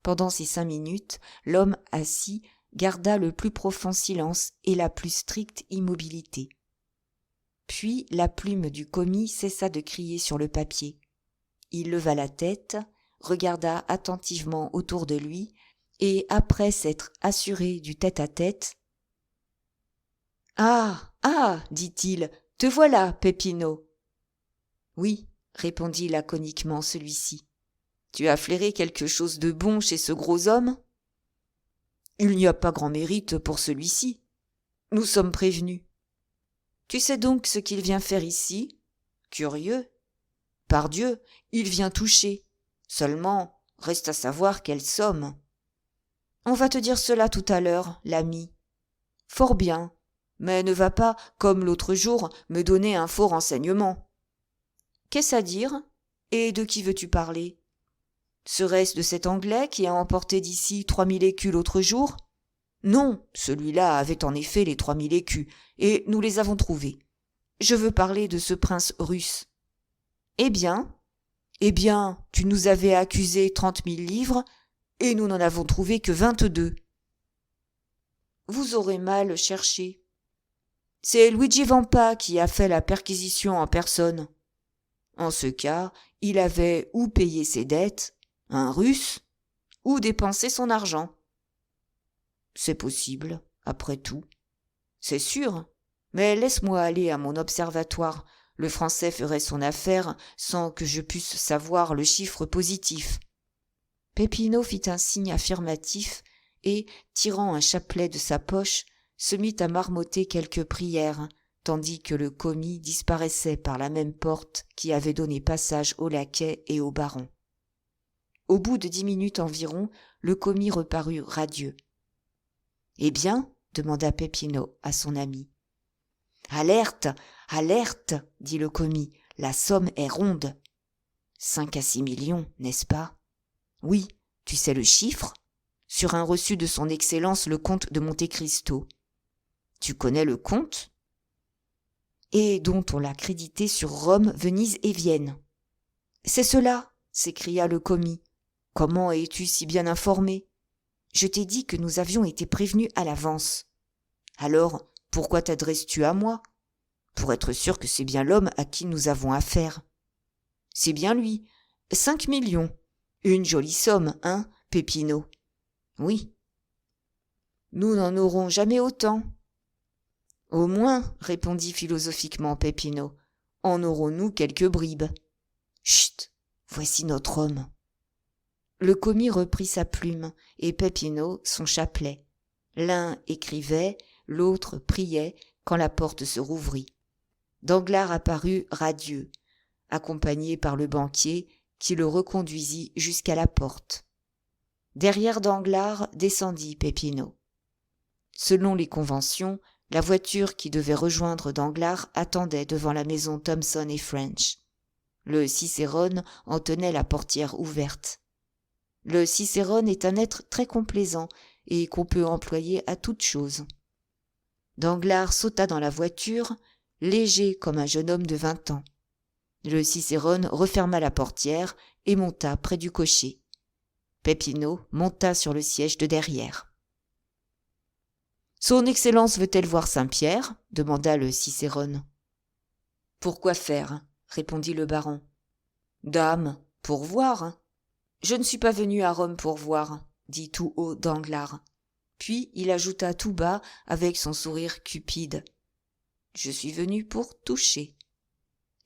Pendant ces 5 minutes, l'homme assis garda le plus profond silence et la plus stricte immobilité. Puis la plume du commis cessa de crier sur le papier. Il leva la tête, regarda attentivement autour de lui, et après s'être assuré du tête-à-tête, « Ah, ah, dit-il, te voilà, Peppino. »« Oui, répondit laconiquement celui-ci. Tu as flairé quelque chose de bon chez ce gros homme ? Il n'y a pas grand mérite pour celui-ci. Nous sommes prévenus. Tu sais donc ce qu'il vient faire ici ? Curieux. Pardieu, il vient toucher. Seulement, reste à savoir quelle somme. On va te dire cela tout à l'heure, l'ami. Fort bien, mais ne va pas, comme l'autre jour, me donner un faux renseignement. Qu'est-ce à dire ? Et de qui veux-tu parler ? Serait-ce de cet Anglais qui a emporté d'ici 3000 écus l'autre jour ? Non, celui-là avait en effet les 3000 écus, et nous les avons trouvés. Je veux parler de ce prince russe. Eh bien, tu nous avais accusé 30 000 livres, et nous n'en avons trouvé que 22. Vous aurez mal cherché. C'est Luigi Vampa qui a fait la perquisition en personne. En ce cas, il avait ou payé ses dettes, un Russe, ou dépensé son argent. C'est possible, après tout. C'est sûr, mais laisse-moi aller à mon observatoire. Le Français ferait son affaire sans que je puisse savoir le chiffre positif. Peppino fit un signe affirmatif et, tirant un chapelet de sa poche, se mit à marmotter quelques prières, tandis que le commis disparaissait par la même porte qui avait donné passage au laquais et au baron. Au bout de 10 minutes environ, le commis reparut radieux. « Eh bien ?» demanda Peppino à son ami. « Alerte, alerte !» dit le commis, « la somme est ronde. » 5 à 6 millions, n'est-ce pas ? Oui, tu sais le chiffre ? Sur un reçu de son Excellence le comte de Monte Cristo. Tu connais le comte ? Et dont on l'a crédité sur Rome, Venise et Vienne. C'est cela, s'écria le commis. Comment es-tu si bien informé ? Je t'ai dit que nous avions été prévenus à l'avance. Alors, pourquoi t'adresses-tu à moi ? Pour être sûr que c'est bien l'homme à qui nous avons affaire. C'est bien lui. 5 millions. Une jolie somme, hein, Peppino ? Oui. Nous n'en aurons jamais autant. Au moins, répondit philosophiquement Peppino, en aurons-nous quelques bribes. Chut, voici notre homme. Le commis reprit sa plume et Peppino son chapelet. L'un écrivait, l'autre priait quand la porte se rouvrit. Danglars apparut radieux, accompagné par le banquier qui le reconduisit jusqu'à la porte. Derrière Danglars descendit Peppino. Selon les conventions, la voiture qui devait rejoindre Danglars attendait devant la maison Thompson et French. Le Cicérone en tenait la portière ouverte. Le Cicérone est un être très complaisant et qu'on peut employer à toute chose. Danglars sauta dans la voiture, léger comme un jeune homme de 20 ans. Le Cicérone referma la portière et monta près du cocher. Peppino monta sur le siège de derrière. « Son Excellence veut-elle voir Saint-Pierre ?» demanda le Cicérone. « Pourquoi faire ?» répondit le baron. « Dame, pour voir. Je ne suis pas venu à Rome pour voir, » dit tout haut Danglars. Puis il ajouta tout bas avec son sourire cupide. « Je suis venu pour toucher. »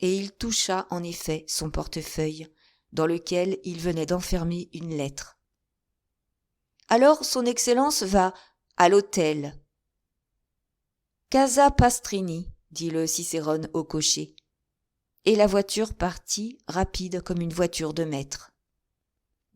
et il toucha en effet son portefeuille, dans lequel il venait d'enfermer une lettre. « Alors, son Excellence va à l'hôtel. »« Casa Pastrini, » dit le Cicérone au cocher. Et la voiture partit, rapide comme une voiture de maître.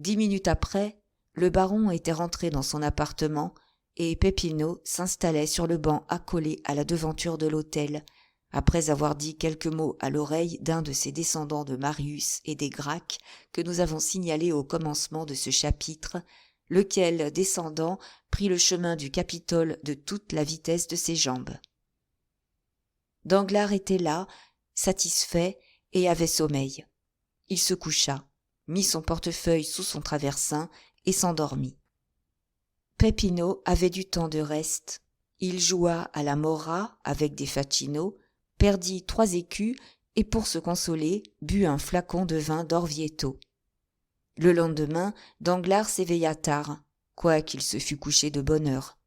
10 minutes après, le baron était rentré dans son appartement et Peppino s'installait sur le banc accolé à la devanture de l'hôtel, après avoir dit quelques mots à l'oreille d'un de ces descendants de Marius et des Gracques que nous avons signalés au commencement de ce chapitre, lequel descendant prit le chemin du Capitole de toute la vitesse de ses jambes. Danglars était là, satisfait, et avait sommeil. Il se coucha, mit son portefeuille sous son traversin et s'endormit. Peppino avait du temps de reste. Il joua à la mora avec des facchino, perdit 3 écus et pour se consoler, but un flacon de vin d'Orvieto. Le lendemain, Danglars s'éveilla tard, quoiqu'il se fût couché de bonne heure.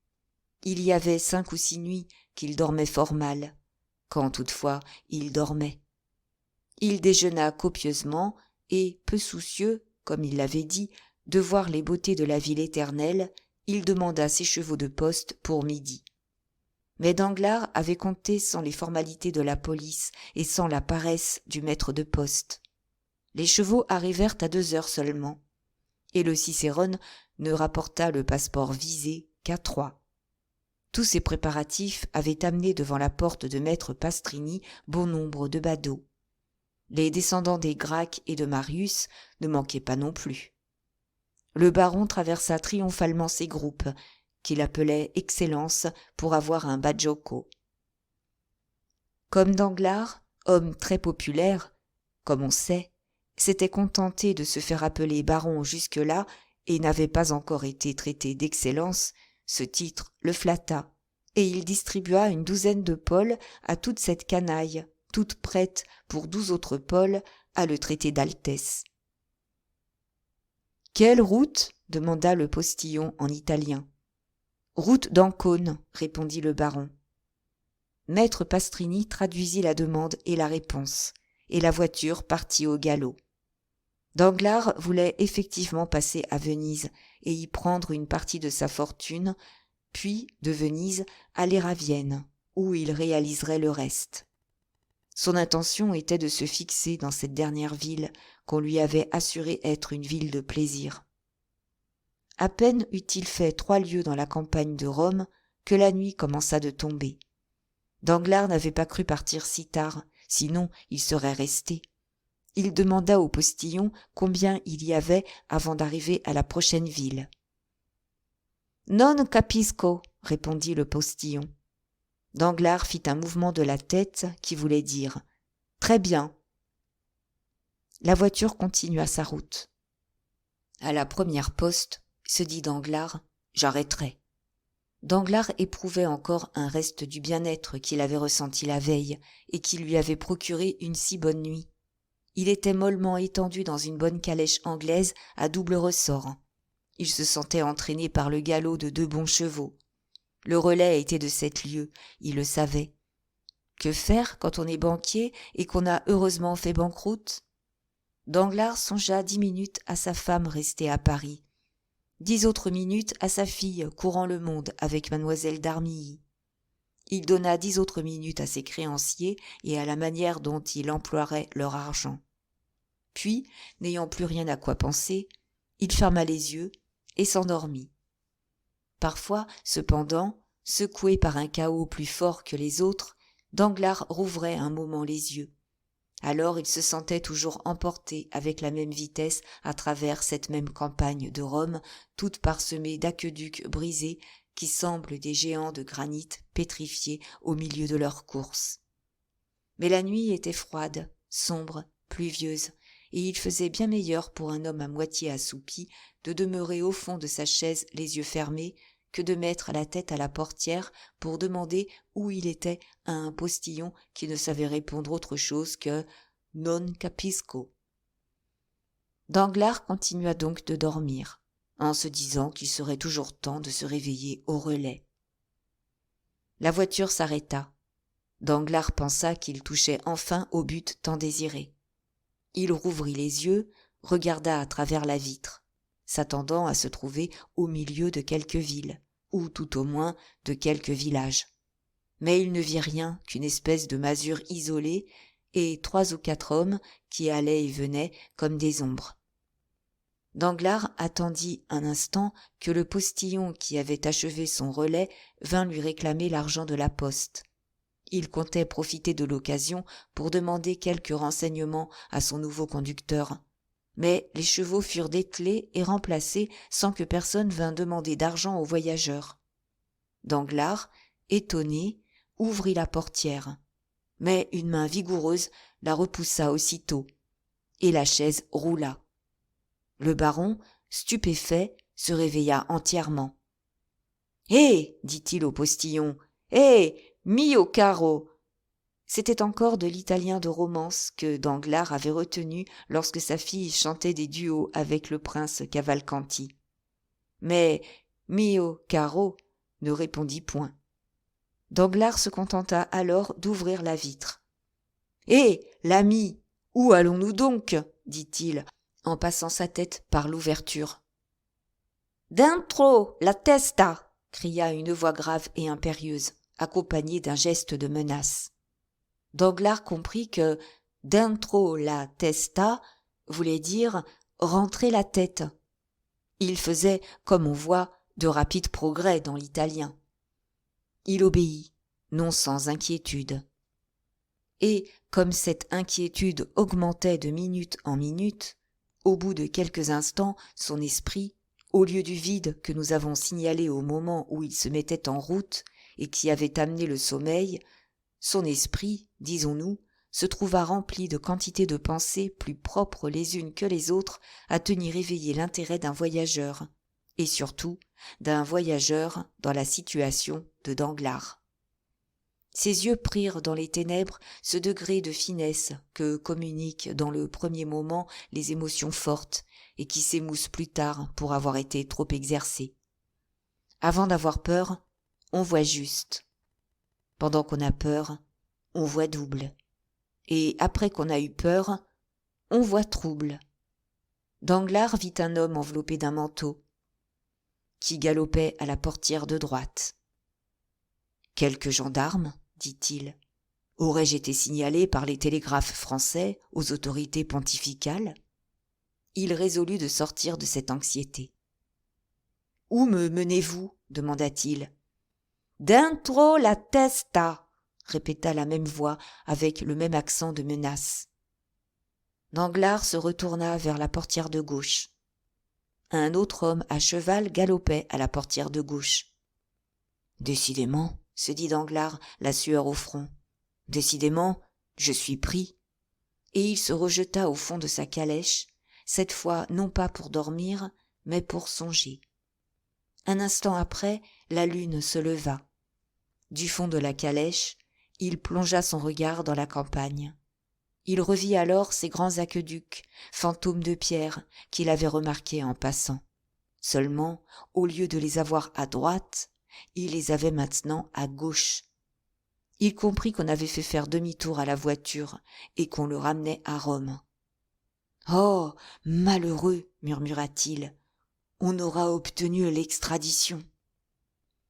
Il y avait 5 ou 6 nuits qu'il dormait fort mal, quand toutefois il dormait. Il déjeuna copieusement et, peu soucieux, comme il l'avait dit, de voir les beautés de la ville éternelle, il demanda ses chevaux de poste pour midi. Mais Danglars avait compté sans les formalités de la police et sans la paresse du maître de poste. Les chevaux arrivèrent à 2 heures seulement, et le Cicérone ne rapporta le passeport visé qu'à 3. Tous ces préparatifs avaient amené devant la porte de maître Pastrini bon nombre de badauds. Les descendants des Gracques et de Marius ne manquaient pas non plus. Le baron traversa triomphalement ces groupes, qu'il appelait « Excellence » pour avoir un bajocco. Comme Danglars, homme très populaire, comme on sait, s'était contenté de se faire appeler baron jusque-là et n'avait pas encore été traité d'excellence, ce titre le flatta, et il distribua une 12aine de pauls à toute cette canaille, toute prête pour 12 autres pauls à le traiter d'altesse. « Quelle route ?» demanda le postillon en italien. « Route d'Ancône » répondit le baron. Maître Pastrini traduisit la demande et la réponse, et la voiture partit au galop. Danglars voulait effectivement passer à Venise et y prendre une partie de sa fortune, puis, de Venise, aller à Vienne, où il réaliserait le reste. Son intention était de se fixer dans cette dernière ville qu'on lui avait assuré être une ville de plaisir. À peine eut-il fait 3 lieues dans la campagne de Rome que la nuit commença de tomber. Danglars n'avait pas cru partir si tard, sinon il serait resté. Il demanda au postillon combien il y avait avant d'arriver à la prochaine ville. « Non capisco » répondit le postillon. Danglars fit un mouvement de la tête qui voulait dire « Très bien ». La voiture continua sa route. À la première poste, se dit Danglars, j'arrêterai. Danglars éprouvait encore un reste du bien-être qu'il avait ressenti la veille et qui lui avait procuré une si bonne nuit. Il était mollement étendu dans une bonne calèche anglaise à double ressort. Il se sentait entraîné par le galop de 2 bons chevaux. Le relais était de 7 lieues, il le savait. Que faire quand on est banquier et qu'on a heureusement fait banqueroute ? Danglars songea 10 minutes à sa femme restée à Paris, 10 autres minutes à sa fille courant le monde avec mademoiselle d'Armilly. Il donna 10 autres minutes à ses créanciers et à la manière dont il emploierait leur argent. Puis, n'ayant plus rien à quoi penser, il ferma les yeux et s'endormit. Parfois, cependant, secoué par un chaos plus fort que les autres, Danglars rouvrait un moment les yeux. Alors il se sentait toujours emporté avec la même vitesse à travers cette même campagne de Rome, toute parsemée d'aqueducs brisés qui semblent des géants de granit pétrifiés au milieu de leur course. Mais la nuit était froide, sombre, pluvieuse, et il faisait bien meilleur pour un homme à moitié assoupi de demeurer au fond de sa chaise les yeux fermés que de mettre la tête à la portière pour demander où il était à un postillon qui ne savait répondre autre chose que « non capisco ». Danglars continua donc de dormir, en se disant qu'il serait toujours temps de se réveiller au relais. La voiture s'arrêta. Danglars pensa qu'il touchait enfin au but tant désiré. Il rouvrit les yeux, regarda à travers la vitre, s'attendant à se trouver au milieu de quelque ville, ou tout au moins de quelque village. Mais il ne vit rien qu'une espèce de masure isolée et 3 ou 4 hommes qui allaient et venaient comme des ombres. Danglars attendit un instant que le postillon qui avait achevé son relais vînt lui réclamer l'argent de la poste. Il comptait profiter de l'occasion pour demander quelques renseignements à son nouveau conducteur. Mais les chevaux furent dételés et remplacés sans que personne vînt demander d'argent aux voyageurs. Danglars, étonné, ouvrit la portière. Mais une main vigoureuse la repoussa aussitôt, et la chaise roula. Le baron, stupéfait, se réveilla entièrement. « Hé !» dit-il au postillon. « Hé ! Mio caro !» C'était encore de l'italien de romance que Danglars avait retenu lorsque sa fille chantait des duos avec le prince Cavalcanti. Mais Mio caro ne répondit point. Danglars se contenta alors d'ouvrir la vitre. « Hé, l'ami, où allons-nous donc ?» dit-il, en passant sa tête par l'ouverture. « Dentro la testa !» cria une voix grave et impérieuse, accompagnée d'un geste de menace. Danglars comprit que « dentro la testa » voulait dire « rentrer la tête ». Il faisait, comme on voit, de rapides progrès dans l'italien. Il obéit, non sans inquiétude. Et, comme cette inquiétude augmentait de minute en minute, au bout de quelques instants, son esprit, au lieu du vide que nous avons signalé au moment où il se mettait en route et qui avait amené le sommeil, son esprit, disons-nous, se trouva rempli de quantités de pensées plus propres les unes que les autres à tenir éveillé l'intérêt d'un voyageur, et surtout d'un voyageur dans la situation de Danglars. Ses yeux prirent dans les ténèbres ce degré de finesse que communiquent dans le premier moment les émotions fortes et qui s'émoussent plus tard pour avoir été trop exercées. Avant d'avoir peur, on voit juste. Pendant qu'on a peur, on voit double. Et après qu'on a eu peur, on voit trouble. Danglars vit un homme enveloppé d'un manteau qui galopait à la portière de droite. « Quelques gendarmes ?» dit-il. « Aurais-je été signalé par les télégraphes français aux autorités pontificales ?» Il résolut de sortir de cette anxiété. « Où me menez-vous » demanda-t-il. « Dentro la testa » répéta la même voix avec le même accent de menace. Danglars se retourna vers la portière de gauche. Un autre homme à cheval galopait à la portière de gauche. « Décidément, » se dit Danglars, la sueur au front. « Décidément, je suis pris. » Et il se rejeta au fond de sa calèche, cette fois non pas pour dormir, mais pour songer. Un instant après, la lune se leva. Du fond de la calèche, il plongea son regard dans la campagne. Il revit alors ces grands aqueducs, fantômes de pierre, qu'il avait remarqués en passant. Seulement, au lieu de les avoir à droite, il les avait maintenant à gauche. Il comprit qu'on avait fait faire demi-tour à la voiture et qu'on le ramenait à Rome. « Oh, malheureux !» murmura-t-il. « On aura obtenu l'extradition. »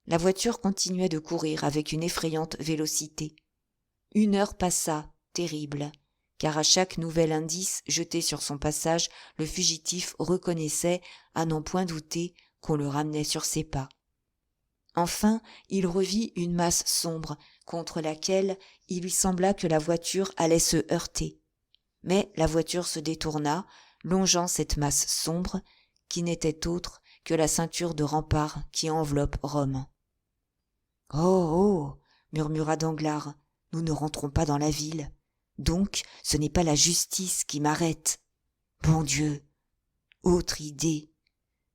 La voiture continuait de courir avec une effrayante vélocité. 1 heure passa, terrible, car à chaque nouvel indice jeté sur son passage, le fugitif reconnaissait, à n'en point douter, qu'on le ramenait sur ses pas. Enfin, il revit une masse sombre, contre laquelle il lui sembla que la voiture allait se heurter. Mais la voiture se détourna, longeant cette masse sombre, qui n'était autre que la ceinture de remparts qui enveloppe Rome. « Oh, oh !» murmura Danglars, « nous ne rentrons pas dans la ville. Donc, ce n'est pas la justice qui m'arrête. Bon Dieu ! Autre idée.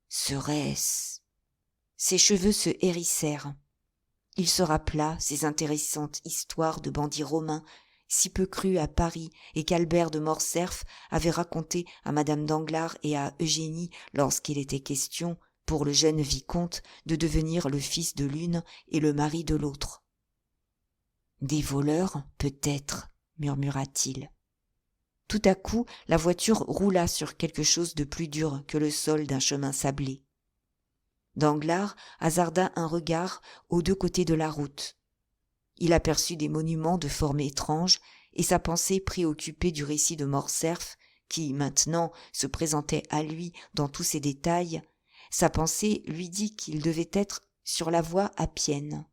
Serait-ce... » Ses cheveux se hérissèrent. Il se rappela ces intéressantes histoires de bandits romains, si peu crues à Paris et qu'Albert de Morcerf avait racontées à madame Danglars et à Eugénie lorsqu'il était question, pour le jeune vicomte, de devenir le fils de l'une et le mari de l'autre. Des voleurs, peut-être, murmura-t-il. Tout à coup, la voiture roula sur quelque chose de plus dur que le sol d'un chemin sablé. Danglars hasarda un regard aux deux côtés de la route. Il aperçut des monuments de forme étrange, et sa pensée préoccupée du récit de Morcerf, qui, maintenant, se présentait à lui dans tous ses détails, sa pensée lui dit qu'il devait être sur la voie appienne.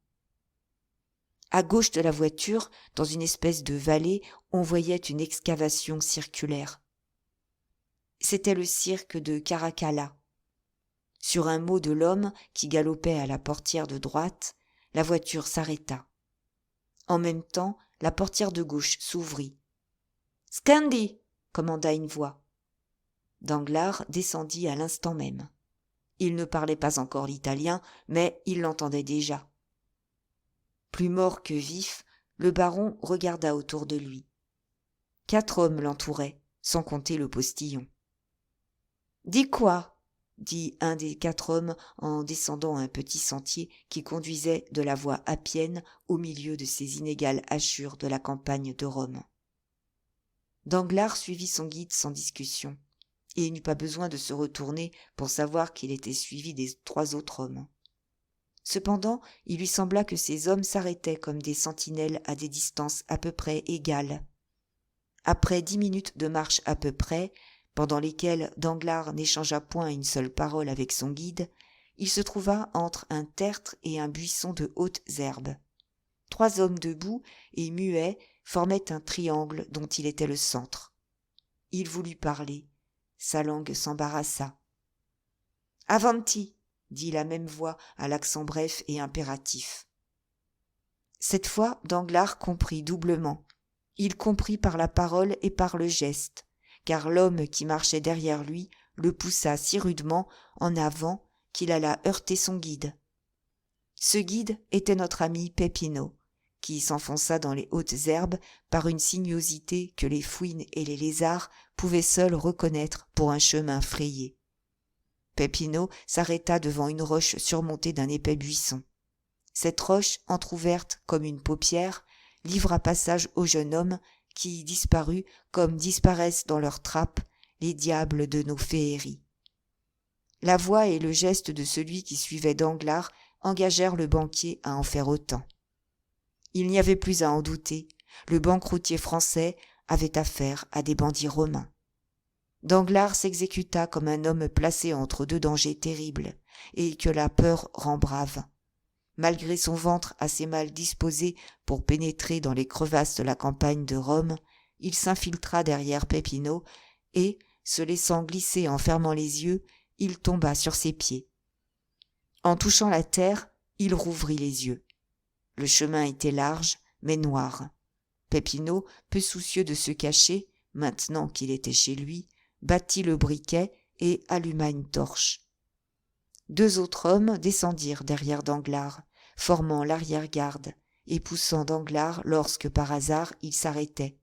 À gauche de la voiture, dans une espèce de vallée, on voyait une excavation circulaire. C'était le cirque de Caracalla. Sur un mot de l'homme qui galopait à la portière de droite, la voiture s'arrêta. En même temps, la portière de gauche s'ouvrit. « Scandi !» commanda une voix. Danglars descendit à l'instant même. Il ne parlait pas encore l'italien, mais il l'entendait déjà. Plus mort que vif, le baron regarda autour de lui. 4 hommes l'entouraient, sans compter le postillon. « Dis quoi ?» dit un des 4 hommes en descendant un petit sentier qui conduisait de la voie appienne au milieu de ces inégales hachures de la campagne de Rome. Danglars suivit son guide sans discussion, et il n'eut pas besoin de se retourner pour savoir qu'il était suivi des 3 autres hommes. Cependant, il lui sembla que ces hommes s'arrêtaient comme des sentinelles à des distances à peu près égales. Après 10 minutes de marche à peu près, pendant lesquelles Danglars n'échangea point une seule parole avec son guide, il se trouva entre un tertre et un buisson de hautes herbes. 3 hommes debout et muets formaient un triangle dont il était le centre. Il voulut parler. Sa langue s'embarrassa. « Avanti !» dit la même voix à l'accent bref et impératif. Cette fois, Danglars comprit doublement. Il comprit par la parole et par le geste, car l'homme qui marchait derrière lui le poussa si rudement en avant qu'il alla heurter son guide. Ce guide était notre ami Peppino, qui s'enfonça dans les hautes herbes par une sinuosité que les fouines et les lézards pouvaient seuls reconnaître pour un chemin frayé. Peppino s'arrêta devant une roche surmontée d'un épais buisson. Cette roche, entr'ouverte comme une paupière, livra passage au jeune homme qui disparut comme disparaissent dans leurs trappes les diables de nos féeries. La voix et le geste de celui qui suivait Danglars engagèrent le banquier à en faire autant. Il n'y avait plus à en douter, le banqueroutier français avait affaire à des bandits romains. Danglars s'exécuta comme un homme placé entre 2 dangers terribles, et que la peur rend brave. Malgré son ventre assez mal disposé pour pénétrer dans les crevasses de la campagne de Rome, il s'infiltra derrière Peppino, et, se laissant glisser en fermant les yeux, il tomba sur ses pieds. En touchant la terre, il rouvrit les yeux. Le chemin était large, mais noir. Peppino, peu soucieux de se cacher, maintenant qu'il était chez lui, battit le briquet et alluma une torche. 2 autres hommes descendirent derrière Danglars, formant l'arrière-garde, et poussant Danglars lorsque par hasard il s'arrêtait.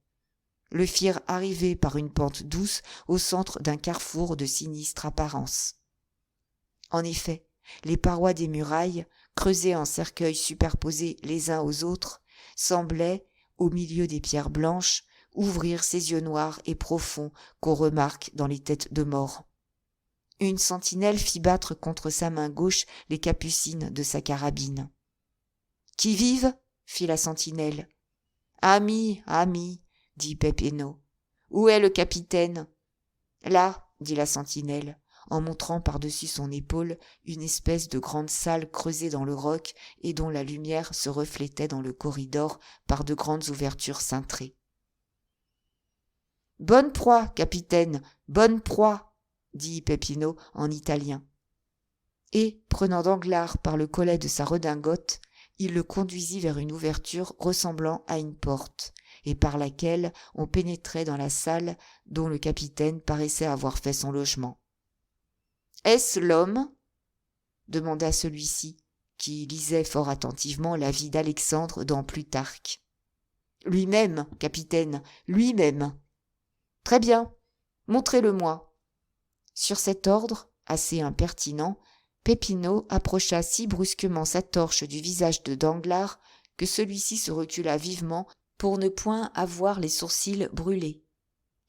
Le firent arriver par une pente douce au centre d'un carrefour de sinistre apparence. En effet, les parois des murailles, creusées en cercueils superposés les uns aux autres, semblaient, au milieu des pierres blanches, ouvrir ces yeux noirs et profonds qu'on remarque dans les têtes de mort. Une sentinelle fit battre contre sa main gauche les capucines de sa carabine. « Qui vive ?» fit la sentinelle. « Ami, ami, » dit Peppino. « Où est le capitaine ?»« Là, » dit la sentinelle, en montrant par-dessus son épaule une espèce de grande salle creusée dans le roc et dont la lumière se reflétait dans le corridor par de grandes ouvertures cintrées. « Bonne proie, capitaine, bonne proie !» dit Peppino en italien. Et, prenant Danglars par le collet de sa redingote, il le conduisit vers une ouverture ressemblant à une porte, et par laquelle on pénétrait dans la salle dont le capitaine paraissait avoir fait son logement. « Est-ce l'homme ?» demanda celui-ci, qui lisait fort attentivement la vie d'Alexandre dans Plutarque. « Lui-même, capitaine, lui-même. »« Très bien, montrez-le-moi. » Sur cet ordre, assez impertinent, Peppino approcha si brusquement sa torche du visage de Danglars que celui-ci se recula vivement pour ne point avoir les sourcils brûlés.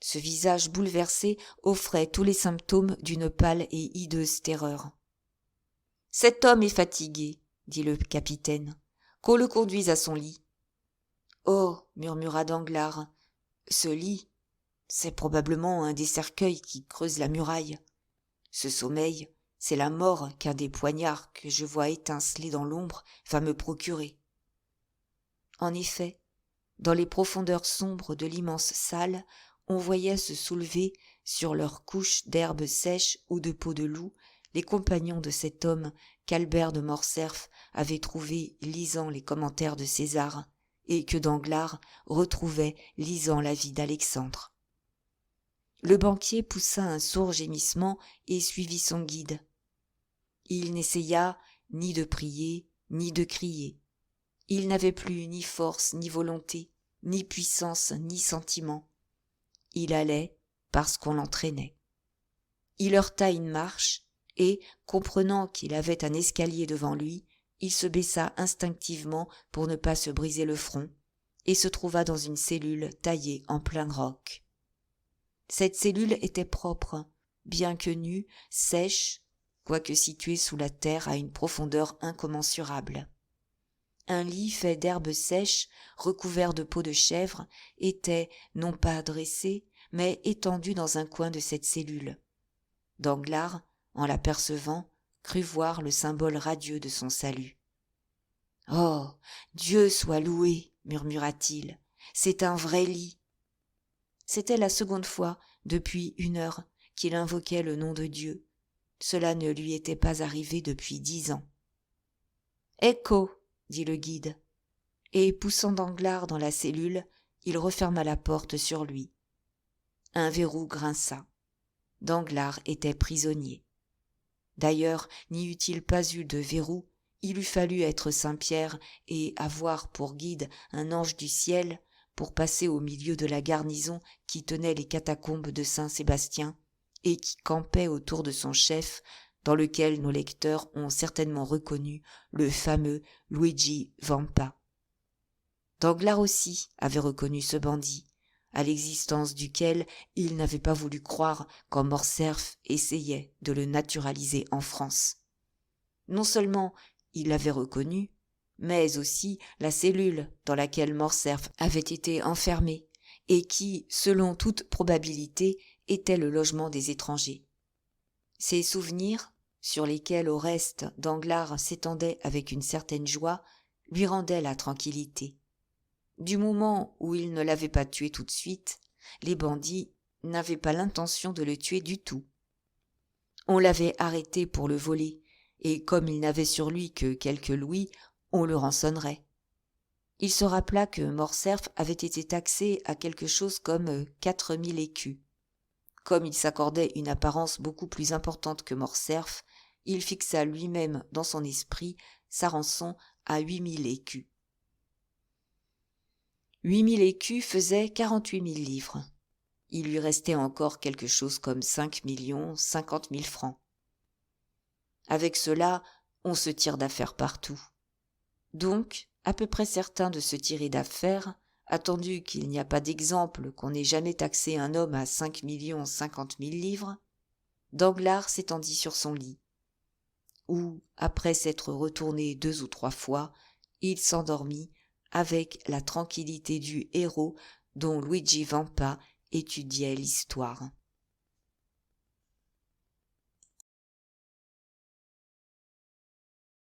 Ce visage bouleversé offrait tous les symptômes d'une pâle et hideuse terreur. « Cet homme est fatigué, » dit le capitaine. « Qu'on le conduise à son lit. »« Oh, » murmura Danglars, « ce lit, c'est probablement un des cercueils qui creusent la muraille. Ce sommeil, c'est la mort qu'un des poignards que je vois étinceler dans l'ombre va me procurer. » En effet, dans les profondeurs sombres de l'immense salle, on voyait se soulever, sur leurs couches d'herbes sèches ou de peau de loup, les compagnons de cet homme qu'Albert de Morcerf avait trouvé lisant les commentaires de César, et que Danglars retrouvait lisant la vie d'Alexandre. Le banquier poussa un sourd gémissement et suivit son guide. Il n'essaya ni de prier, ni de crier. Il n'avait plus ni force, ni volonté, ni puissance, ni sentiment. Il allait parce qu'on l'entraînait. Il heurta une marche et, comprenant qu'il avait un escalier devant lui, il se baissa instinctivement pour ne pas se briser le front et se trouva dans une cellule taillée en plein roc. Cette cellule était propre, bien que nue, sèche, quoique située sous la terre à une profondeur incommensurable. Un lit fait d'herbes sèches, recouvert de peau de chèvre, était non pas dressé, mais étendu dans un coin de cette cellule. Danglars, en l'apercevant, crut voir le symbole radieux de son salut. « Oh, Dieu soit loué !» murmura-t-il. « C'est un vrai lit !» C'était la seconde fois, depuis 1 heure, qu'il invoquait le nom de Dieu. Cela ne lui était pas arrivé depuis 10 ans. « Ecco !» dit le guide, et poussant Danglars dans la cellule, il referma la porte sur lui. Un verrou grinça. Danglars était prisonnier. D'ailleurs, n'y eût-il pas eu de verrou, il eût fallu être Saint-Pierre et avoir pour guide un ange du ciel pour passer au milieu de la garnison qui tenait les catacombes de Saint-Sébastien et qui campait autour de son chef, dans lequel nos lecteurs ont certainement reconnu le fameux Luigi Vampa. Danglars aussi avait reconnu ce bandit, à l'existence duquel il n'avait pas voulu croire quand Morcerf essayait de le naturaliser en France. Non seulement il l'avait reconnu, mais aussi la cellule dans laquelle Morcerf avait été enfermé et qui, selon toute probabilité, était le logement des étrangers. Ces souvenirs, sur lesquels au reste Danglars s'étendait avec une certaine joie, lui rendaient la tranquillité. Du moment où il ne l'avait pas tué tout de suite, les bandits n'avaient pas l'intention de le tuer du tout. On l'avait arrêté pour le voler, et comme il n'avait sur lui que quelques louis, on le rançonnerait. Il se rappela que Morcerf avait été taxé à quelque chose comme 4000 écus. Comme il s'accordait une apparence beaucoup plus importante que Morcerf, il fixa lui-même dans son esprit sa rançon à 8000 écus. 8000 écus faisaient 48 000 livres. Il lui restait encore quelque chose comme 5 50 000 francs. Avec cela, on se tire d'affaire partout. Donc, à peu près certain de se tirer d'affaire, attendu qu'il n'y a pas d'exemple qu'on n'ait jamais taxé un homme à 5 50 000 livres, Danglars s'étendit sur son lit, où, après s'être retourné 2 ou 3 fois, il s'endormit avec la tranquillité du héros dont Luigi Vampa étudiait l'histoire.